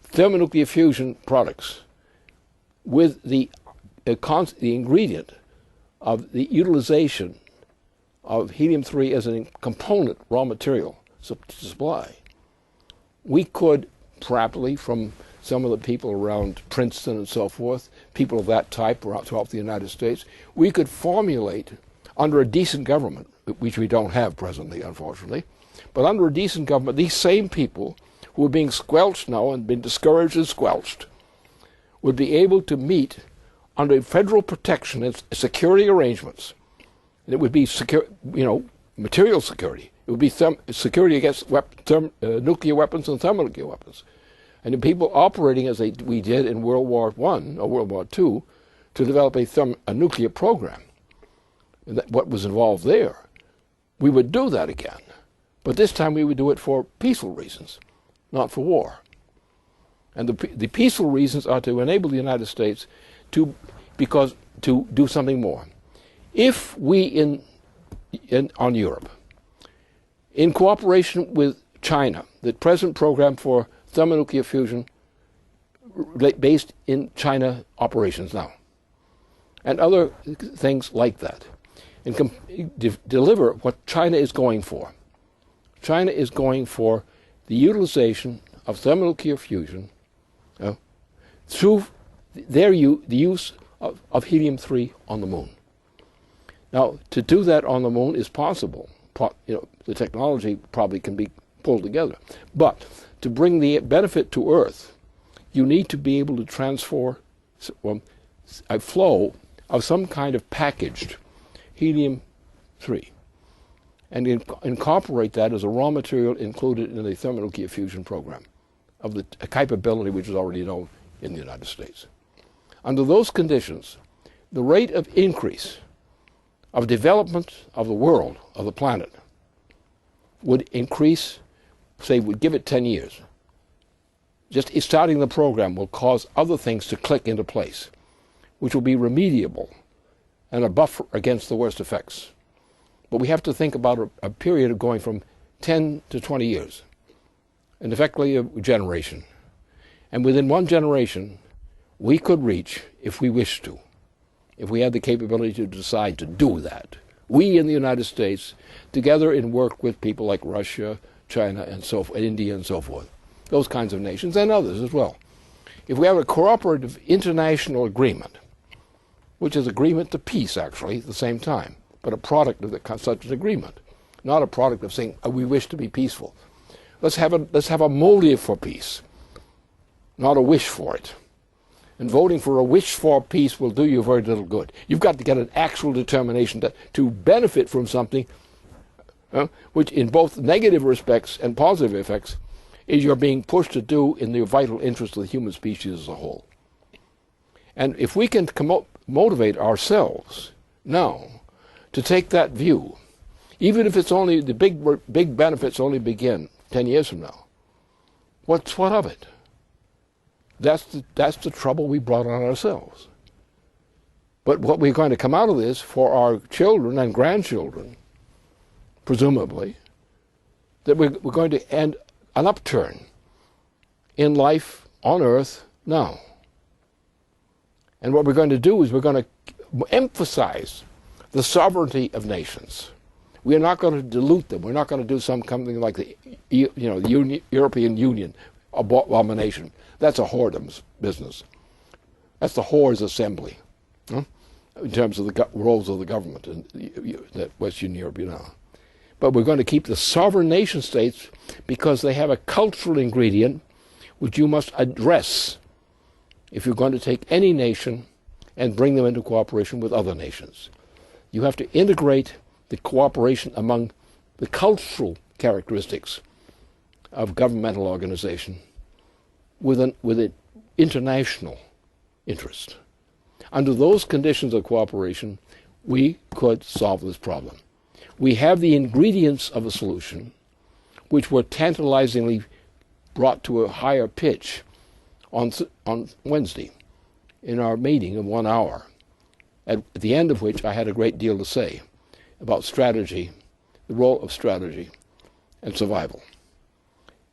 thermonuclear fusion products with the ingredient of the utilization of helium-3 as a component raw material supply, we could, probably from some of the people around Princeton and so forth, people of that type throughout the United States, we could formulate under a decent government, which we don't have presently, unfortunately, but under a decent government, these same people who are being squelched now and been discouraged and squelched, would be able to meet under federal protection and security arrangements. And it would be material security. It would be security against nuclear weapons and thermonuclear weapons. And the people operating as we did in World War I or World War II to develop a nuclear program, and what was involved there, we would do that again. But this time we would do it for peaceful reasons, not for war. And the peaceful reasons are to enable the United States to do something more. If we on Europe, in cooperation with China, the present program for thermonuclear fusion based in China operations now, and other things like that, and deliver what China is going for. China is going for the utilization of thermonuclear fusion through the use of helium-3 on the moon. Now, to do that on the moon is possible. The technology probably can be pulled together. But to bring the benefit to Earth, you need to be able to transfer a flow of some kind of packaged helium-3 and incorporate that as a raw material included in the thermonuclear fusion program of the capability which is already known in the United States. Under those conditions, the rate of increase of development of the world, of the planet, would increase, say, would give it 10 years. Just starting the program will cause other things to click into place, which will be remediable and a buffer against the worst effects. But we have to think about a period of going from 10 to 20 years, and effectively a generation. And within one generation, we could reach, if we wished to, if we had the capability to decide to do that, we in the United States, together in work with people like Russia, China, and so forth, India, and so forth, those kinds of nations, and others as well. If we have a cooperative international agreement, which is agreement to peace, actually, at the same time, but a product of such an agreement, not a product of saying, we wish to be peaceful. Let's have a motive for peace, not a wish for it. And voting for a wish for peace will do you very little good. You've got to get an actual determination to benefit from something which in both negative respects and positive effects is you're being pushed to do in the vital interest of the human species as a whole. And if we can motivate ourselves now to take that view, even if it's only the big benefits only begin 10 years from now, what of it? That's the trouble we brought on ourselves. But what we're going to come out of this for our children and grandchildren, presumably, that we're going to end an upturn in life on Earth now. And what we're going to do is we're going to emphasize the sovereignty of nations. We are not going to dilute them. We're not going to do something like the European Union abomination. That's a whoredom's business. That's the whore's assembly, in terms of the roles of the government in Western Europe, But we're going to keep the sovereign nation states because they have a cultural ingredient which you must address if you're going to take any nation and bring them into cooperation with other nations. You have to integrate the cooperation among the cultural characteristics of governmental organization with an international interest. Under those conditions of cooperation, we could solve this problem. We have the ingredients of a solution, which were tantalizingly brought to a higher pitch on Wednesday in our meeting of 1 hour, at the end of which I had a great deal to say about strategy, the role of strategy and survival.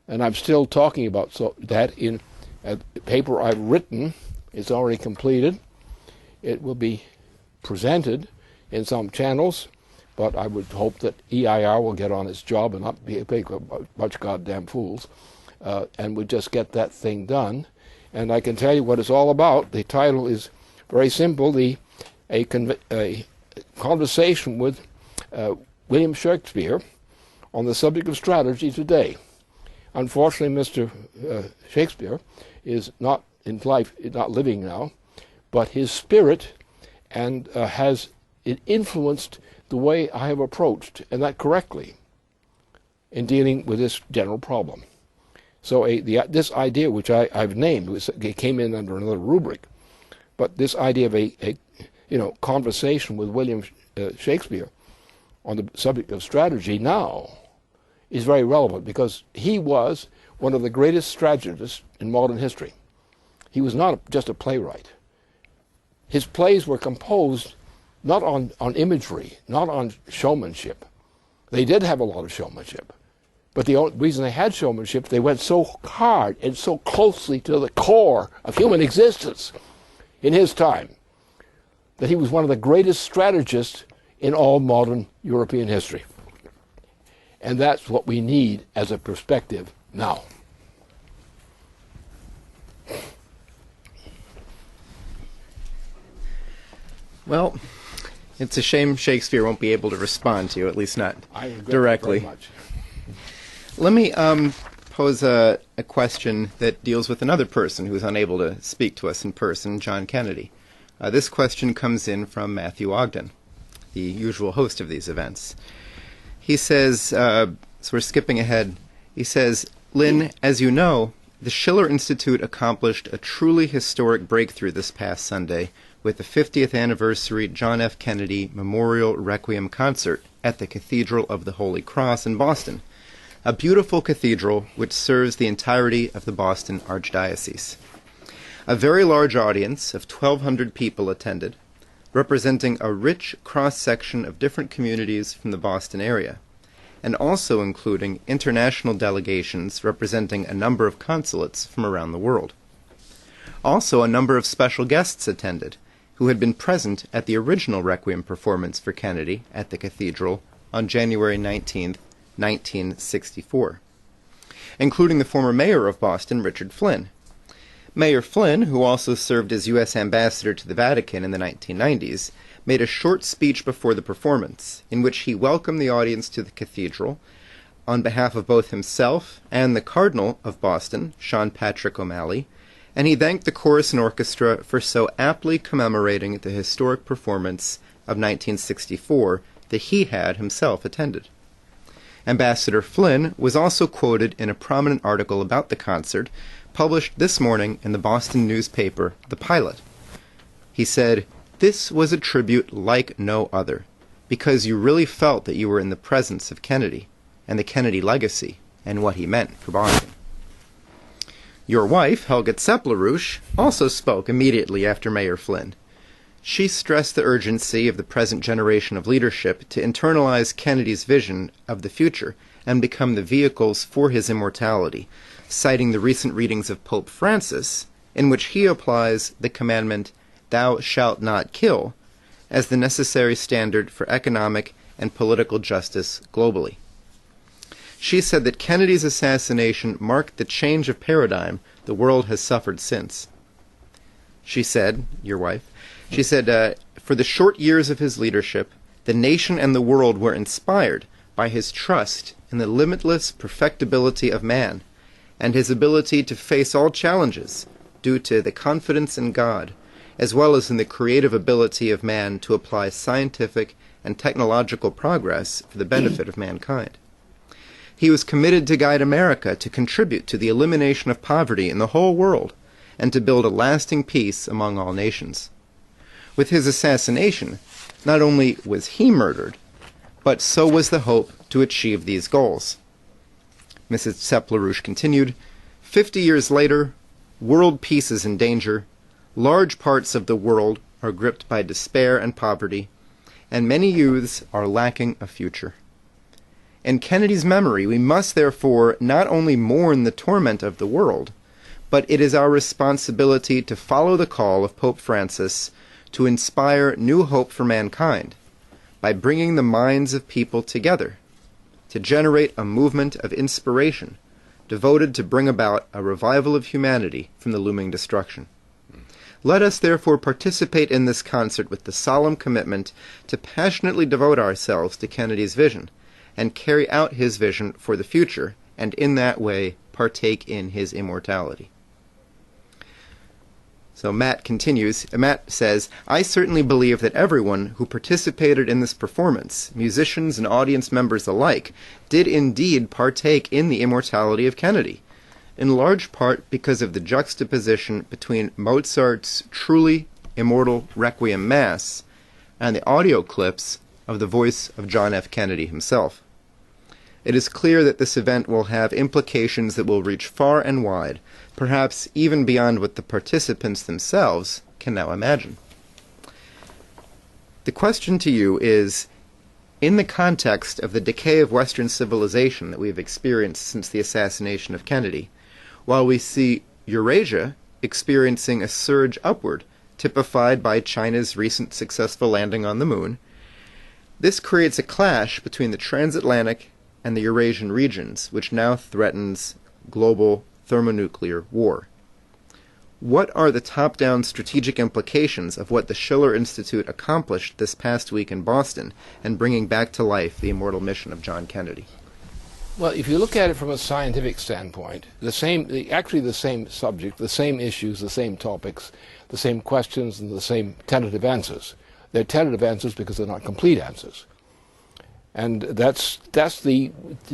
And I'm still talking about that in a paper I've written. It's already completed. It will be presented in some channels, but I would hope that EIR will get on its job and not be a bunch of goddamn fools, and would just get that thing done. And I can tell you what it's all about. The title is very simple, a conversation with William Shakespeare on the subject of strategy today. Unfortunately, Mr. Shakespeare is not in life, not living now, but his spirit and has it influenced the way I have approached, and that correctly, in dealing with this general problem. So this idea, which I've named, it came in under another rubric, but this idea of a conversation with William Shakespeare on the subject of strategy now is very relevant, because he was one of the greatest strategists in modern history. He was not just a playwright. His plays were composed not on imagery, not on showmanship. They did have a lot of showmanship, but the only reason they had showmanship, they went so hard and so closely to the core of human existence in his time that he was one of the greatest strategists in all modern European history. And that's what we need as a perspective now. Well, it's a shame Shakespeare won't be able to respond to you, at least not directly. Very much. Let me pose a question that deals with another person who's unable to speak to us in person, John Kennedy. This question comes in from Matthew Ogden, the usual host of these events. He says, so we're skipping ahead, he says, Lynn, as you know, the Schiller Institute accomplished a truly historic breakthrough this past Sunday with the 50th anniversary John F. Kennedy Memorial Requiem Concert at the Cathedral of the Holy Cross in Boston, a beautiful cathedral which serves the entirety of the Boston Archdiocese. A very large audience of 1,200 people attended, representing a rich cross-section of different communities from the Boston area, and also including international delegations representing a number of consulates from around the world. Also, a number of special guests attended, who had been present at the original Requiem performance for Kennedy at the cathedral on January 19, 1964, including the former mayor of Boston, Richard Flynn. Mayor Flynn, who also served as U.S. ambassador to the Vatican in the 1990s, made a short speech before the performance, in which he welcomed the audience to the cathedral on behalf of both himself and the Cardinal of Boston, Sean Patrick O'Malley, and he thanked the chorus and orchestra for so aptly commemorating the historic performance of 1964 that he had himself attended. Ambassador Flynn was also quoted in a prominent article about the concert published this morning in the Boston newspaper, The Pilot. He said, "This was a tribute like no other, because you really felt that you were in the presence of Kennedy and the Kennedy legacy and what he meant for Boston." Your wife, Helga Zepp-LaRouche, also spoke immediately after Mayor Flynn. She stressed the urgency of the present generation of leadership to internalize Kennedy's vision of the future and become the vehicles for his immortality, citing the recent readings of Pope Francis, in which he applies the commandment, "Thou shalt not kill," as the necessary standard for economic and political justice globally. She said that Kennedy's assassination marked the change of paradigm the world has suffered since. She said, your wife, she said, for the short years of his leadership, the nation and the world were inspired by his trust in the limitless perfectibility of man and his ability to face all challenges due to the confidence in God, as well as in the creative ability of man to apply scientific and technological progress for the benefit of mankind. He was committed to guide America to contribute to the elimination of poverty in the whole world and to build a lasting peace among all nations. With his assassination, not only was he murdered, but so was the hope to achieve these goals. Mrs. Zepp-LaRouche continued, 50 years later, world peace is in danger, large parts of the world are gripped by despair and poverty, and many youths are lacking a future. In Kennedy's memory, we must therefore not only mourn the torment of the world, but it is our responsibility to follow the call of Pope Francis to inspire new hope for mankind by bringing the minds of people together, to generate a movement of inspiration devoted to bring about a revival of humanity from the looming destruction. Let us therefore participate in this concert with the solemn commitment to passionately devote ourselves to Kennedy's vision and carry out his vision for the future, and in that way partake in his immortality. So Matt continues. Matt says, I certainly believe that everyone who participated in this performance, musicians and audience members alike, did indeed partake in the immortality of Kennedy, in large part because of the juxtaposition between Mozart's truly immortal Requiem Mass and the audio clips of the voice of John F. Kennedy himself. It is clear that this event will have implications that will reach far and wide, perhaps even beyond what the participants themselves can now imagine. The question to you is, in the context of the decay of Western civilization that we've experienced since the assassination of Kennedy, while we see Eurasia experiencing a surge upward, typified by China's recent successful landing on the moon, this creates a clash between the transatlantic and the Eurasian regions, which now threatens global thermonuclear war. What are the top-down strategic implications of what the Schiller Institute accomplished this past week in Boston and bringing back to life the immortal mission of John Kennedy? Well, if you look at it from a scientific standpoint, actually the same subject, the same issues, the same topics, the same questions, and the same tentative answers. They're tentative answers because they're not complete answers. And that's the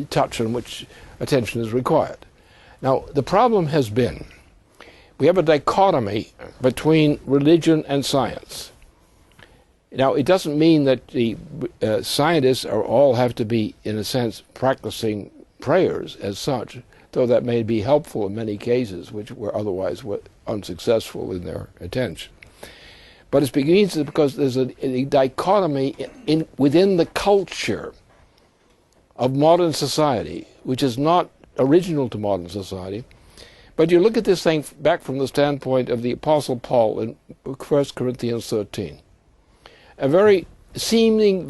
touch on which attention is required. Now, the problem has been, we have a dichotomy between religion and science. Now, it doesn't mean that the scientists all have to be, in a sense, practicing prayers as such, though that may be helpful in many cases, which were otherwise unsuccessful in their attention. But it begins because there's a dichotomy within the culture of modern society, which is not original to modern society. But you look at this thing back from the standpoint of the Apostle Paul in 1 Corinthians 13. A very simple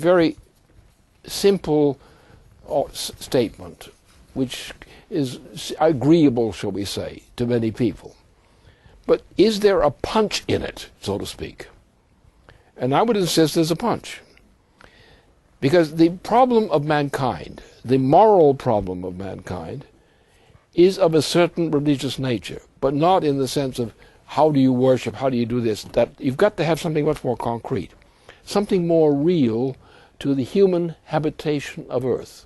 statement, which is agreeable, shall we say, to many people. But is there a punch in it, so to speak? And I would insist there's a punch. Because the problem of mankind, the moral problem of mankind, is of a certain religious nature, but not in the sense of how do you worship, how do you do this. That you've got to have something much more concrete, something more real to the human habitation of Earth.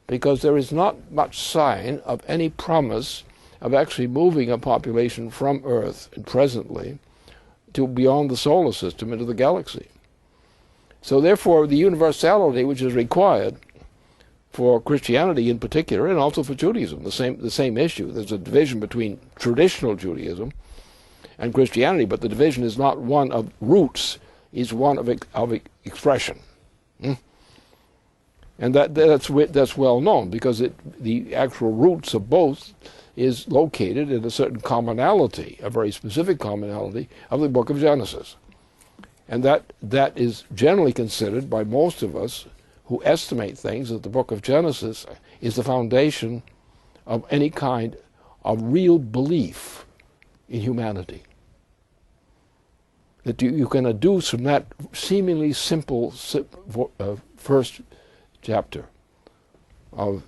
Because there is not much sign of any promise of actually moving a population from Earth presently to beyond the solar system into the galaxy. So therefore, the universality which is required for Christianity in particular, and also for Judaism, the same issue. There's a division between traditional Judaism and Christianity, but the division is not one of roots, it's one of expression. And that's well known, because the actual roots of both is located in a certain commonality, a very specific commonality of the book of Genesis. And that is generally considered by most of us who estimate things that the book of Genesis is the foundation of any kind of real belief in humanity. That you can deduce from that seemingly simple first chapter of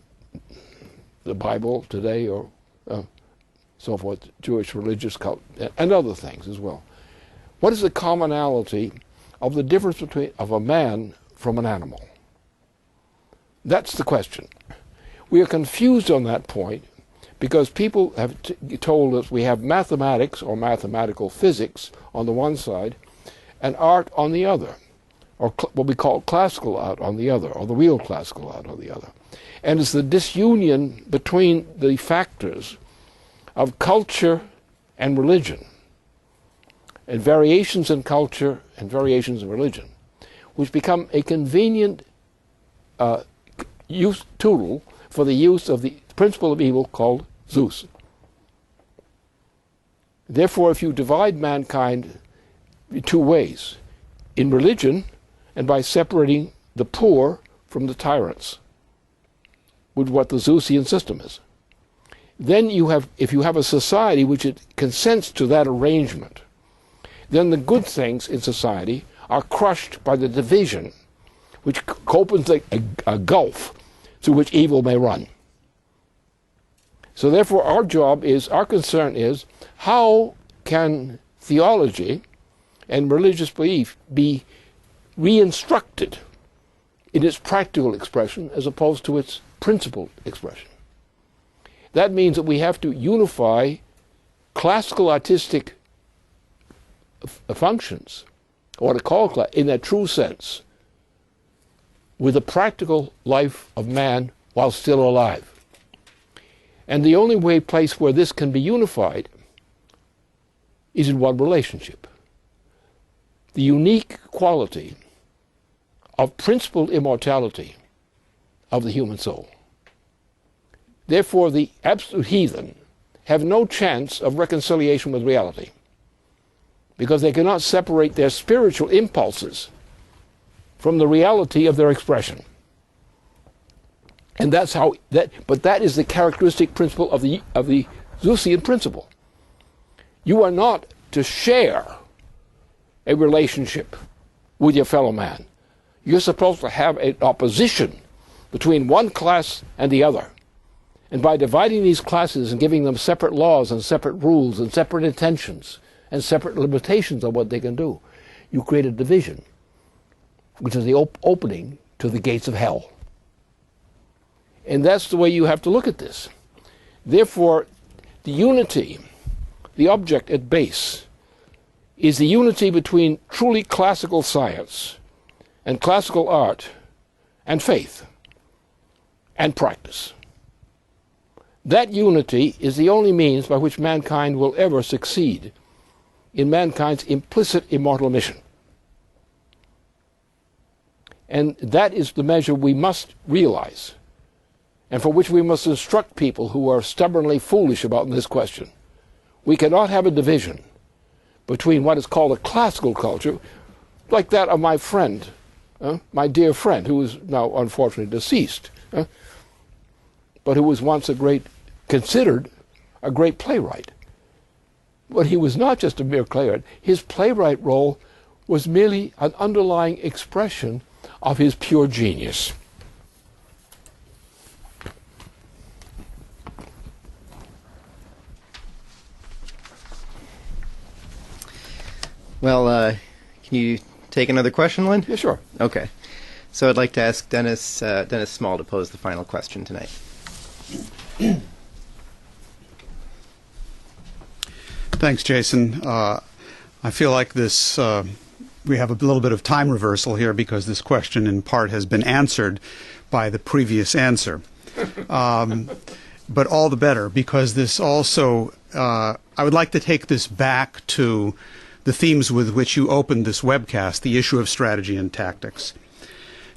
the Bible today, or so forth, Jewish religious cult, and other things as well. What is the commonality of the difference of a man from an animal? That's the question. We are confused on that point because people have told us we have mathematics or mathematical physics on the one side and art on the other, or what we call classical art on the other, or the real classical art on the other. And it's the disunion between the factors of culture and religion, and variations in culture and variations in religion, which become a convenient tool for the use of the principle of evil called Zeus. Therefore, if you divide mankind in two ways, in religion and by separating the poor from the tyrants, with what the Zeusian system is, then if you have a society which consents to that arrangement, then the good things in society are crushed by the division which opens a gulf through which evil may run. So therefore our concern is, how can theology and religious belief be re-instructed in its practical expression as opposed to its principled expression. That means that we have to unify classical artistic functions, or what I call in that true sense, with the practical life of man while still alive. And the only place where this can be unified is in one relationship. The unique quality of principled immortality of the human soul. Therefore, the absolute heathen have no chance of reconciliation with reality, because they cannot separate their spiritual impulses from the reality of their expression. And that's how but that is the characteristic principle of the Zeusian principle. You are not to share a relationship with your fellow man. You're supposed to have an opposition between one class and the other. And by dividing these classes and giving them separate laws and separate rules and separate intentions and separate limitations on what they can do, you create a division, which is the opening to the gates of hell. And that's the way you have to look at this. Therefore, the unity, the object at base, is the unity between truly classical science and classical art and faith and practice. That unity is the only means by which mankind will ever succeed in mankind's implicit immortal mission. And that is the measure we must realize, and for which we must instruct people who are stubbornly foolish about this question. We cannot have a division between what is called a classical culture, like that of my friend, my dear friend, who is now unfortunately deceased, but who was once considered a great playwright. But he was not just a mere playwright. His playwright role was merely an underlying expression of his pure genius. Well, can you take another question, Lynn? Yeah, sure. Okay. So I'd like to ask Dennis Small to pose the final question tonight. Thanks, Jason. I feel like this we have a little bit of time reversal here because this question in part has been answered by the previous answer. But all the better, because this also, I would like to take this back to the themes with which you opened this webcast, the issue of strategy and tactics.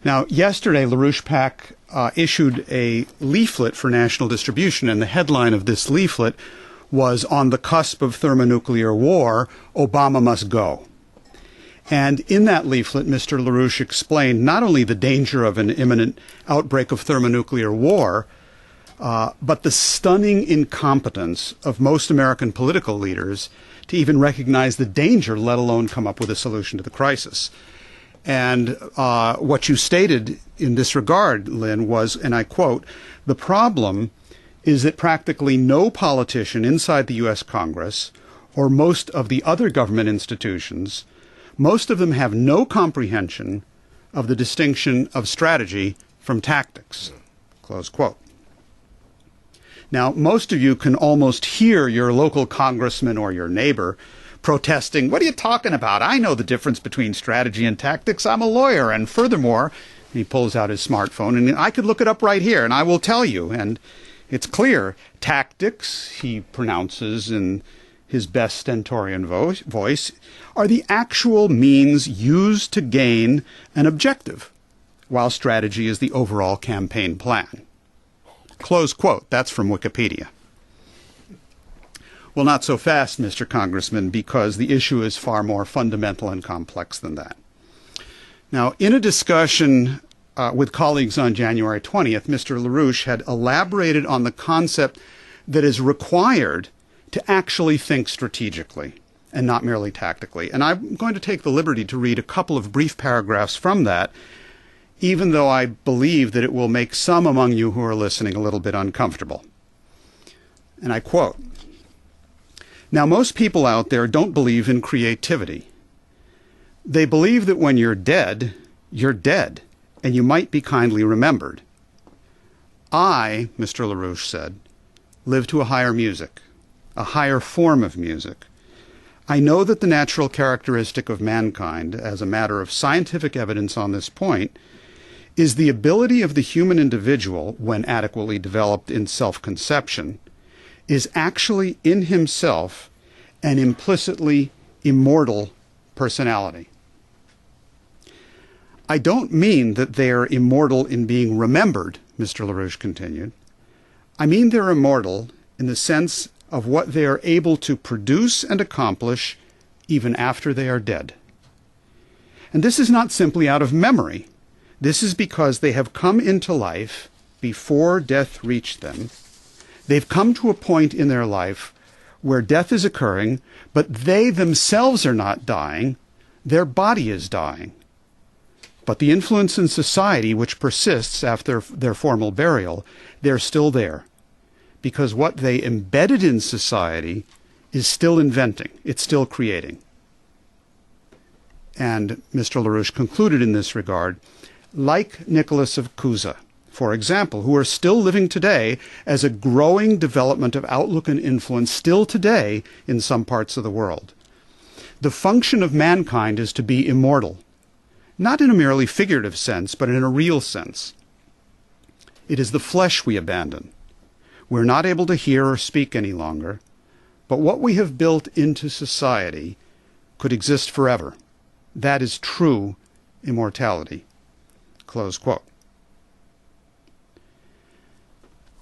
Now, yesterday, LaRouche PAC issued a leaflet for national distribution, and the headline of this leaflet was, "On the Cusp of Thermonuclear War, Obama Must Go." And in that leaflet, Mr. LaRouche explained not only the danger of an imminent outbreak of thermonuclear war, but the stunning incompetence of most American political leaders to even recognize the danger, let alone come up with a solution to the crisis. And what you stated in this regard, Lynn, was, and I quote, "The problem is that practically no politician inside the U.S. Congress or most of the other government institutions, most of them have no comprehension of the distinction of strategy from tactics." Close quote. Now, most of you can almost hear your local congressman or your neighbor protesting, "What are you talking about? I know the difference between strategy and tactics. I'm a lawyer. And furthermore," he pulls out his smartphone, "and I could look it up right here, and I will tell you." And it's clear. Tactics, he pronounces in his best stentorian voice, are the actual means used to gain an objective, while strategy is the overall campaign plan. Close quote. That's from Wikipedia. Well, not so fast, Mr. Congressman, because the issue is far more fundamental and complex than that. Now, in a discussion with colleagues on January 20th, Mr. LaRouche had elaborated on the concept that is required to actually think strategically and not merely tactically. And I'm going to take the liberty to read a couple of brief paragraphs from that, even though I believe that it will make some among you who are listening a little bit uncomfortable. And I quote, Now, most people out there don't believe in creativity. They believe that when you're dead, and you might be kindly remembered. I, Mr. LaRouche said, live to a higher music, a higher form of music. I know that the natural characteristic of mankind, as a matter of scientific evidence on this point, is the ability of the human individual, when adequately developed in self-conception, is actually in himself an implicitly immortal personality. I don't mean that they are immortal in being remembered, Mr. LaRouche continued. I mean they're immortal in the sense of what they are able to produce and accomplish even after they are dead. And this is not simply out of memory. This is because they have come into life before death reached them. They've come to a point in their life where death is occurring, but they themselves are not dying. Their body is dying. But the influence in society which persists after their formal burial, they're still there. Because what they embedded in society is still inventing. It's still creating. And Mr. LaRouche concluded in this regard, like Nicholas of Cusa, for example, who are still living today as a growing development of outlook and influence still today in some parts of the world. The function of mankind is to be immortal, not in a merely figurative sense, but in a real sense. It is the flesh we abandon. We're not able to hear or speak any longer, but what we have built into society could exist forever. That is true immortality." Close quote.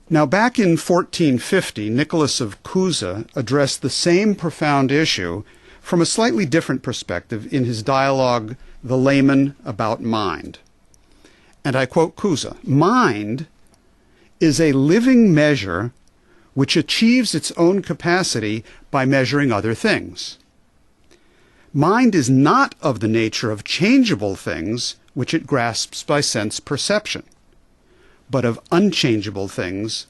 Now, back in 1450, Nicholas of Cusa addressed the same profound issue from a slightly different perspective in his dialogue, The Layman About Mind. And I quote Cusa, "Mind is a living measure which achieves its own capacity by measuring other things. Mind is not of the nature of changeable things which it grasps by sense perception, but of unchangeable things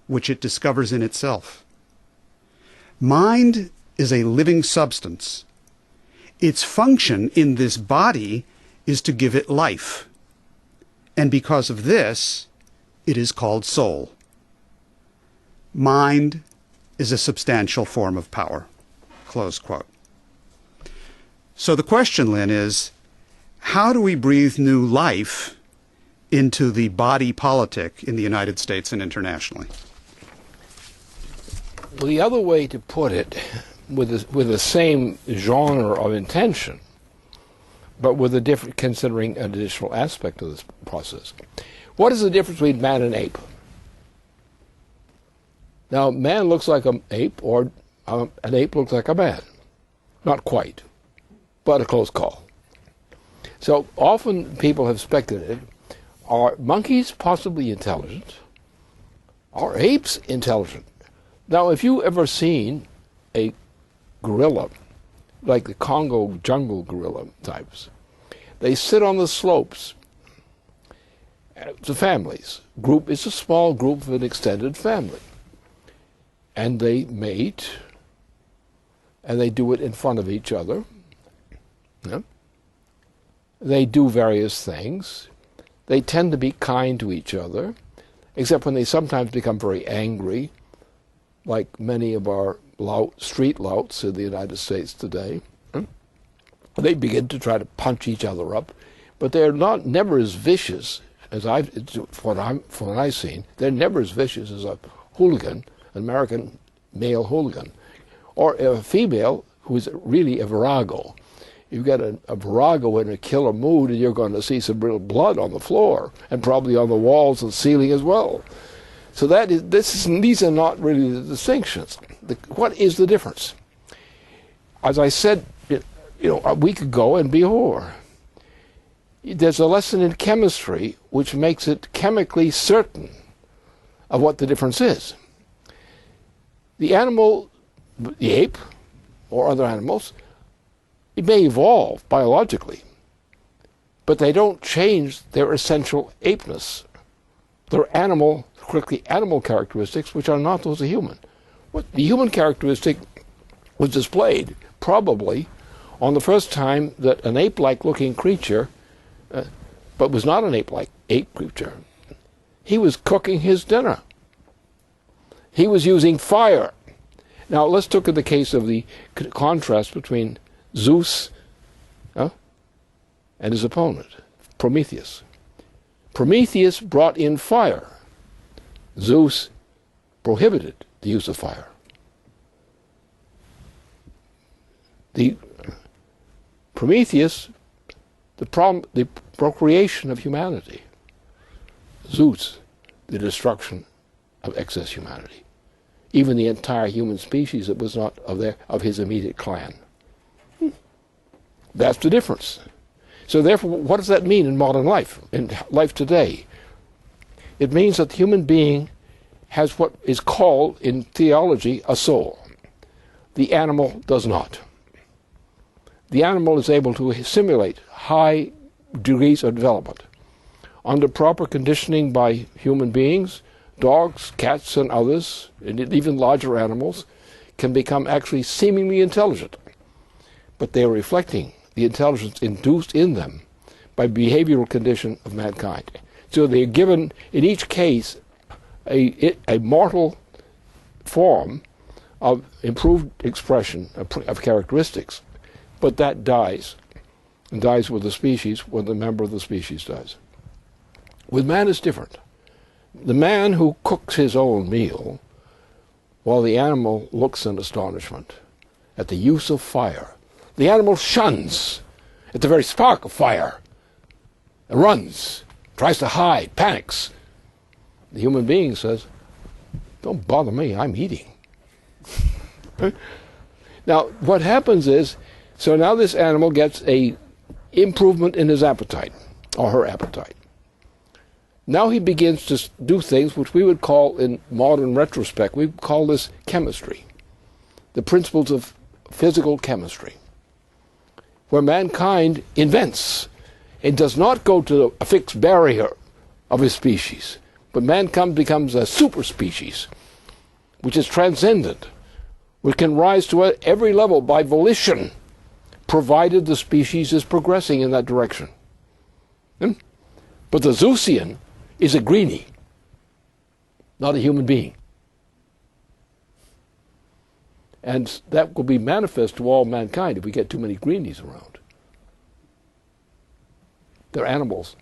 which it discovers in itself. Mind is a living substance. Its function in this body is to give it life, and because of this, it is called soul. Mind is a substantial form of power." Close quote. So the question, Lynn, is how do we breathe new life into the body politic in the United States and internationally? Well, the other way to put it, with the same genre of intention, but with a different, considering an additional aspect of this process. What is the difference between man and ape? Now, man looks like an ape, or an ape looks like a man. Not quite, but a close call. So often people have speculated, are monkeys possibly intelligent? Are apes intelligent? Now, if you ever seen a gorilla, like the Congo jungle gorilla types, they sit on the slopes. It's a family's group. It's a small group of an extended family. And they mate, and they do it in front of each other. Yeah. They do various things. They tend to be kind to each other, except when they sometimes become very angry, like many of our street louts in the United States today. They begin to try to punch each other up, but they're never as vicious as from what I've seen. They're never as vicious as a hooligan, an American male hooligan, or a female who is really a virago. You've got a virago in a killer mood, and you're going to see some real blood on the floor, and probably on the walls and ceiling as well. So these are not really the distinctions. What is the difference? As I said, a week ago in Bihor, there's a lesson in chemistry which makes it chemically certain of what the difference is. The animal, the ape, or other animals, it may evolve biologically, but they don't change their essential apeness. They're strictly animal characteristics, which are not those of human. The human characteristic was displayed probably on the first time that an ape-like looking creature, but was not an ape-like creature, he was cooking his dinner. He was using fire. Now let's look at the case of the contrast between Zeus and his opponent, Prometheus. Prometheus brought in fire. Zeus prohibited the use of fire. The Prometheus, the procreation of humanity. Zeus, the destruction of excess humanity. Even the entire human species that was not of his immediate clan. That's the difference. So therefore, what does that mean in modern life, in life today? It means that the human being has what is called, in theology, a soul. The animal does not. The animal is able to simulate high degrees of development. Under proper conditioning by human beings, dogs, cats, and others, and even larger animals, can become actually seemingly intelligent. But they are reflecting the intelligence induced in them by behavioral condition of mankind. So they are given, in each case, a mortal form of improved expression of characteristics, but that dies, and dies with the species when the member of the species dies. With man it's different. The man who cooks his own meal, while the animal looks in astonishment at the use of fire. The animal shuns at the very spark of fire, and runs, tries to hide, panics. The human being says, "Don't bother me, I'm eating." Now, what happens is, so now this animal gets a improvement in his appetite, or her appetite. Now he begins to do things which we would call, in modern retrospect, we call this chemistry, the principles of physical chemistry, where mankind invents. It does not go to a fixed barrier of his species, but mankind becomes a super species, which is transcendent, which can rise to every level by volition, provided the species is progressing in that direction. But the Zeusian is a greenie, not a human being. And that will be manifest to all mankind if we get too many greenies around. They're animals.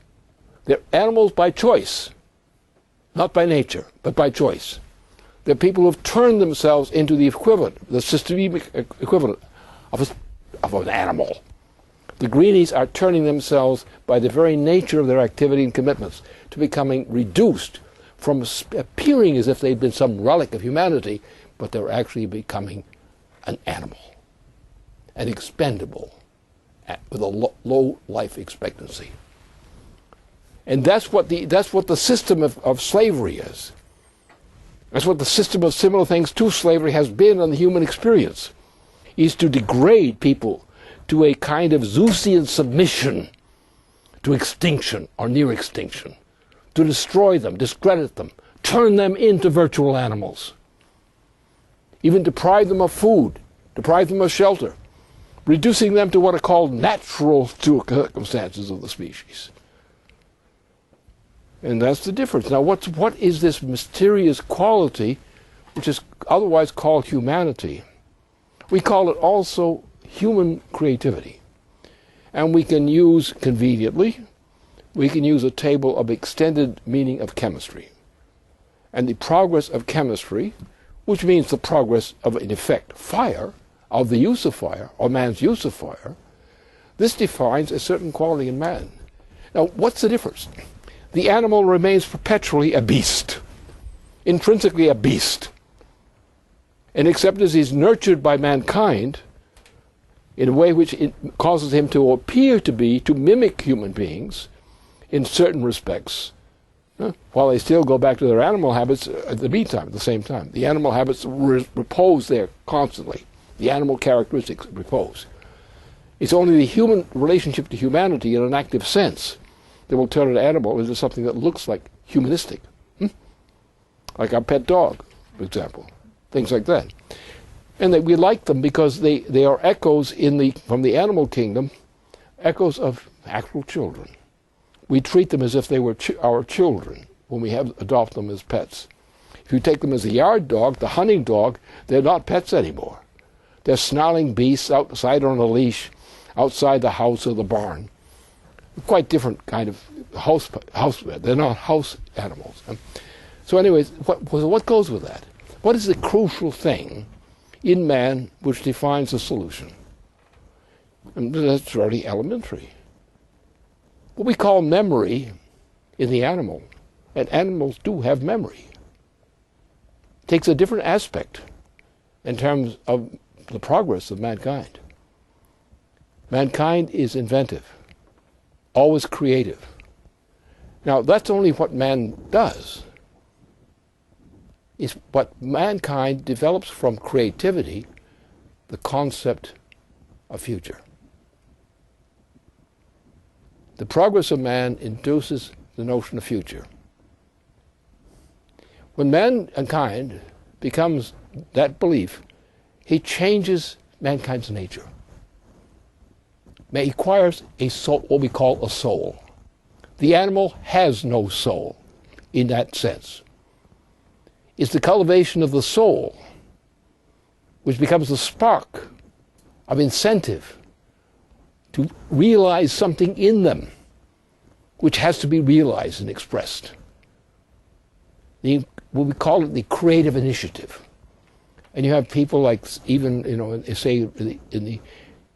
They're animals by choice, not by nature, but by choice. They're people who have turned themselves into the equivalent, the systemic equivalent of an animal. The greenies are turning themselves, by the very nature of their activity and commitments, to becoming reduced from appearing as if they'd been some relic of humanity, but they're actually becoming an animal, an expendable, with a low life expectancy. And that's what the system of slavery is. That's what the system of similar things to slavery has been in the human experience, is to degrade people to a kind of Zeusian submission to extinction or near extinction, to destroy them, discredit them, turn them into virtual animals, even deprive them of food, deprive them of shelter, reducing them to what are called natural circumstances of the species. And that's the difference. Now, what is this mysterious quality which is otherwise called humanity? We call it also human creativity. And we can use, conveniently, we can use a table of extended meaning of chemistry. And the progress of chemistry, which means the progress of, in effect, fire, of the use of fire, or man's use of fire, this defines a certain quality in man. Now, what's the difference? The animal remains perpetually a beast, intrinsically a beast. And except as he's nurtured by mankind in a way which it causes him to appear to mimic human beings in certain respects, while they still go back to their animal habits at the same time. The animal habits repose there constantly. The animal characteristics repose. It's only the human relationship to humanity in an active sense that will turn an animal into something that looks like humanistic. Like our pet dog, for example. Things like that. And that we like them because they are echoes from the animal kingdom, echoes of actual children. We treat them as if they were our children when we adopt them as pets. If you take them as a yard dog, the hunting dog, they're not pets anymore. They're snarling beasts outside on a leash, outside the house or the barn. Quite different kind of house. They're not house animals. So anyways, what goes with that? What is the crucial thing in man which defines the solution? And that's very elementary. What we call memory in the animal, and animals do have memory, takes a different aspect in terms of the progress of mankind. Mankind is inventive, always creative. Now, that's only what man does. It's what mankind develops from creativity, the concept of future. The progress of man induces the notion of future. When mankind becomes that belief, he changes mankind's nature. Man acquires a soul, what we call a soul. The animal has no soul in that sense. It's the cultivation of the soul which becomes the spark of incentive to realize something in them which has to be realized and expressed. What we call it the creative initiative. And you have people like, even, say,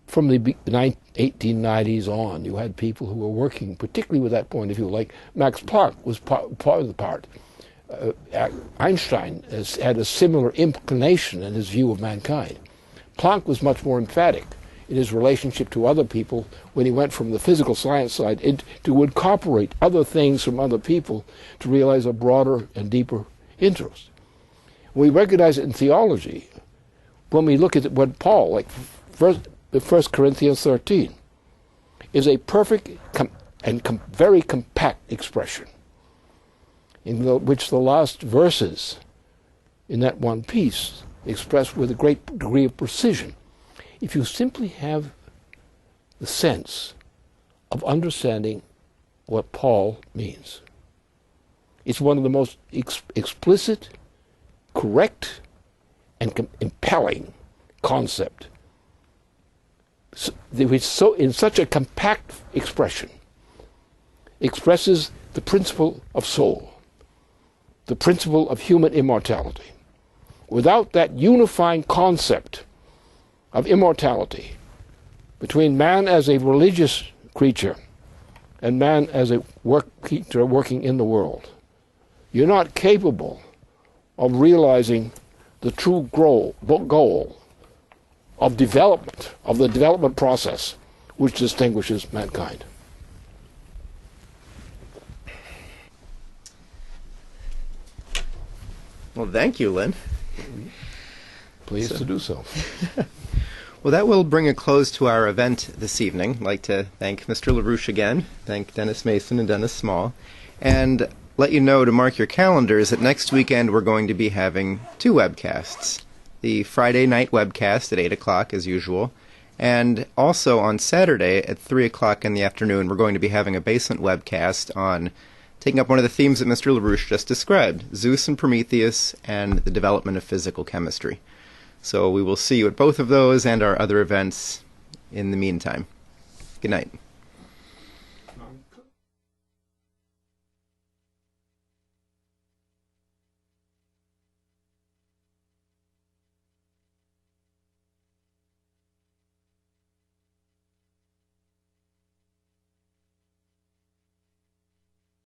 from the 1890s on, you had people who were working particularly with that point of view, like Max Planck was part of the part. Einstein had a similar inclination in his view of mankind. Planck was much more emphatic in his relationship to other people when he went from the physical science side to incorporate other things from other people to realize a broader and deeper interest. We recognize it in theology when we look at what Paul, like 1 Corinthians 13, is a perfect and very compact expression in which the last verses in that one piece express with a great degree of precision. If you simply have the sense of understanding what Paul means, it's one of the most explicit, correct, and compelling concept, which so in such a compact expression expresses the principle of soul, the principle of human immortality. Without that unifying concept of immortality between man as a religious creature and man as a creature working in the world, you're not capable of realizing the true goal of development, of the development process which distinguishes mankind. Well, thank you, Lynn. Pleased to do so. Well, that will bring a close to our event this evening. I'd like to thank Mr. LaRouche again, thank Dennis Mason and Dennis Small, and let you know to mark your calendars that next weekend we're going to be having 2 webcasts. The Friday night webcast at 8 o'clock as usual, and also on Saturday at 3 o'clock in the afternoon we're going to be having a basement webcast on taking up one of the themes that Mr. LaRouche just described, Zeus and Prometheus and the development of physical chemistry. So we will see you at both of those and our other events in the meantime. Good night.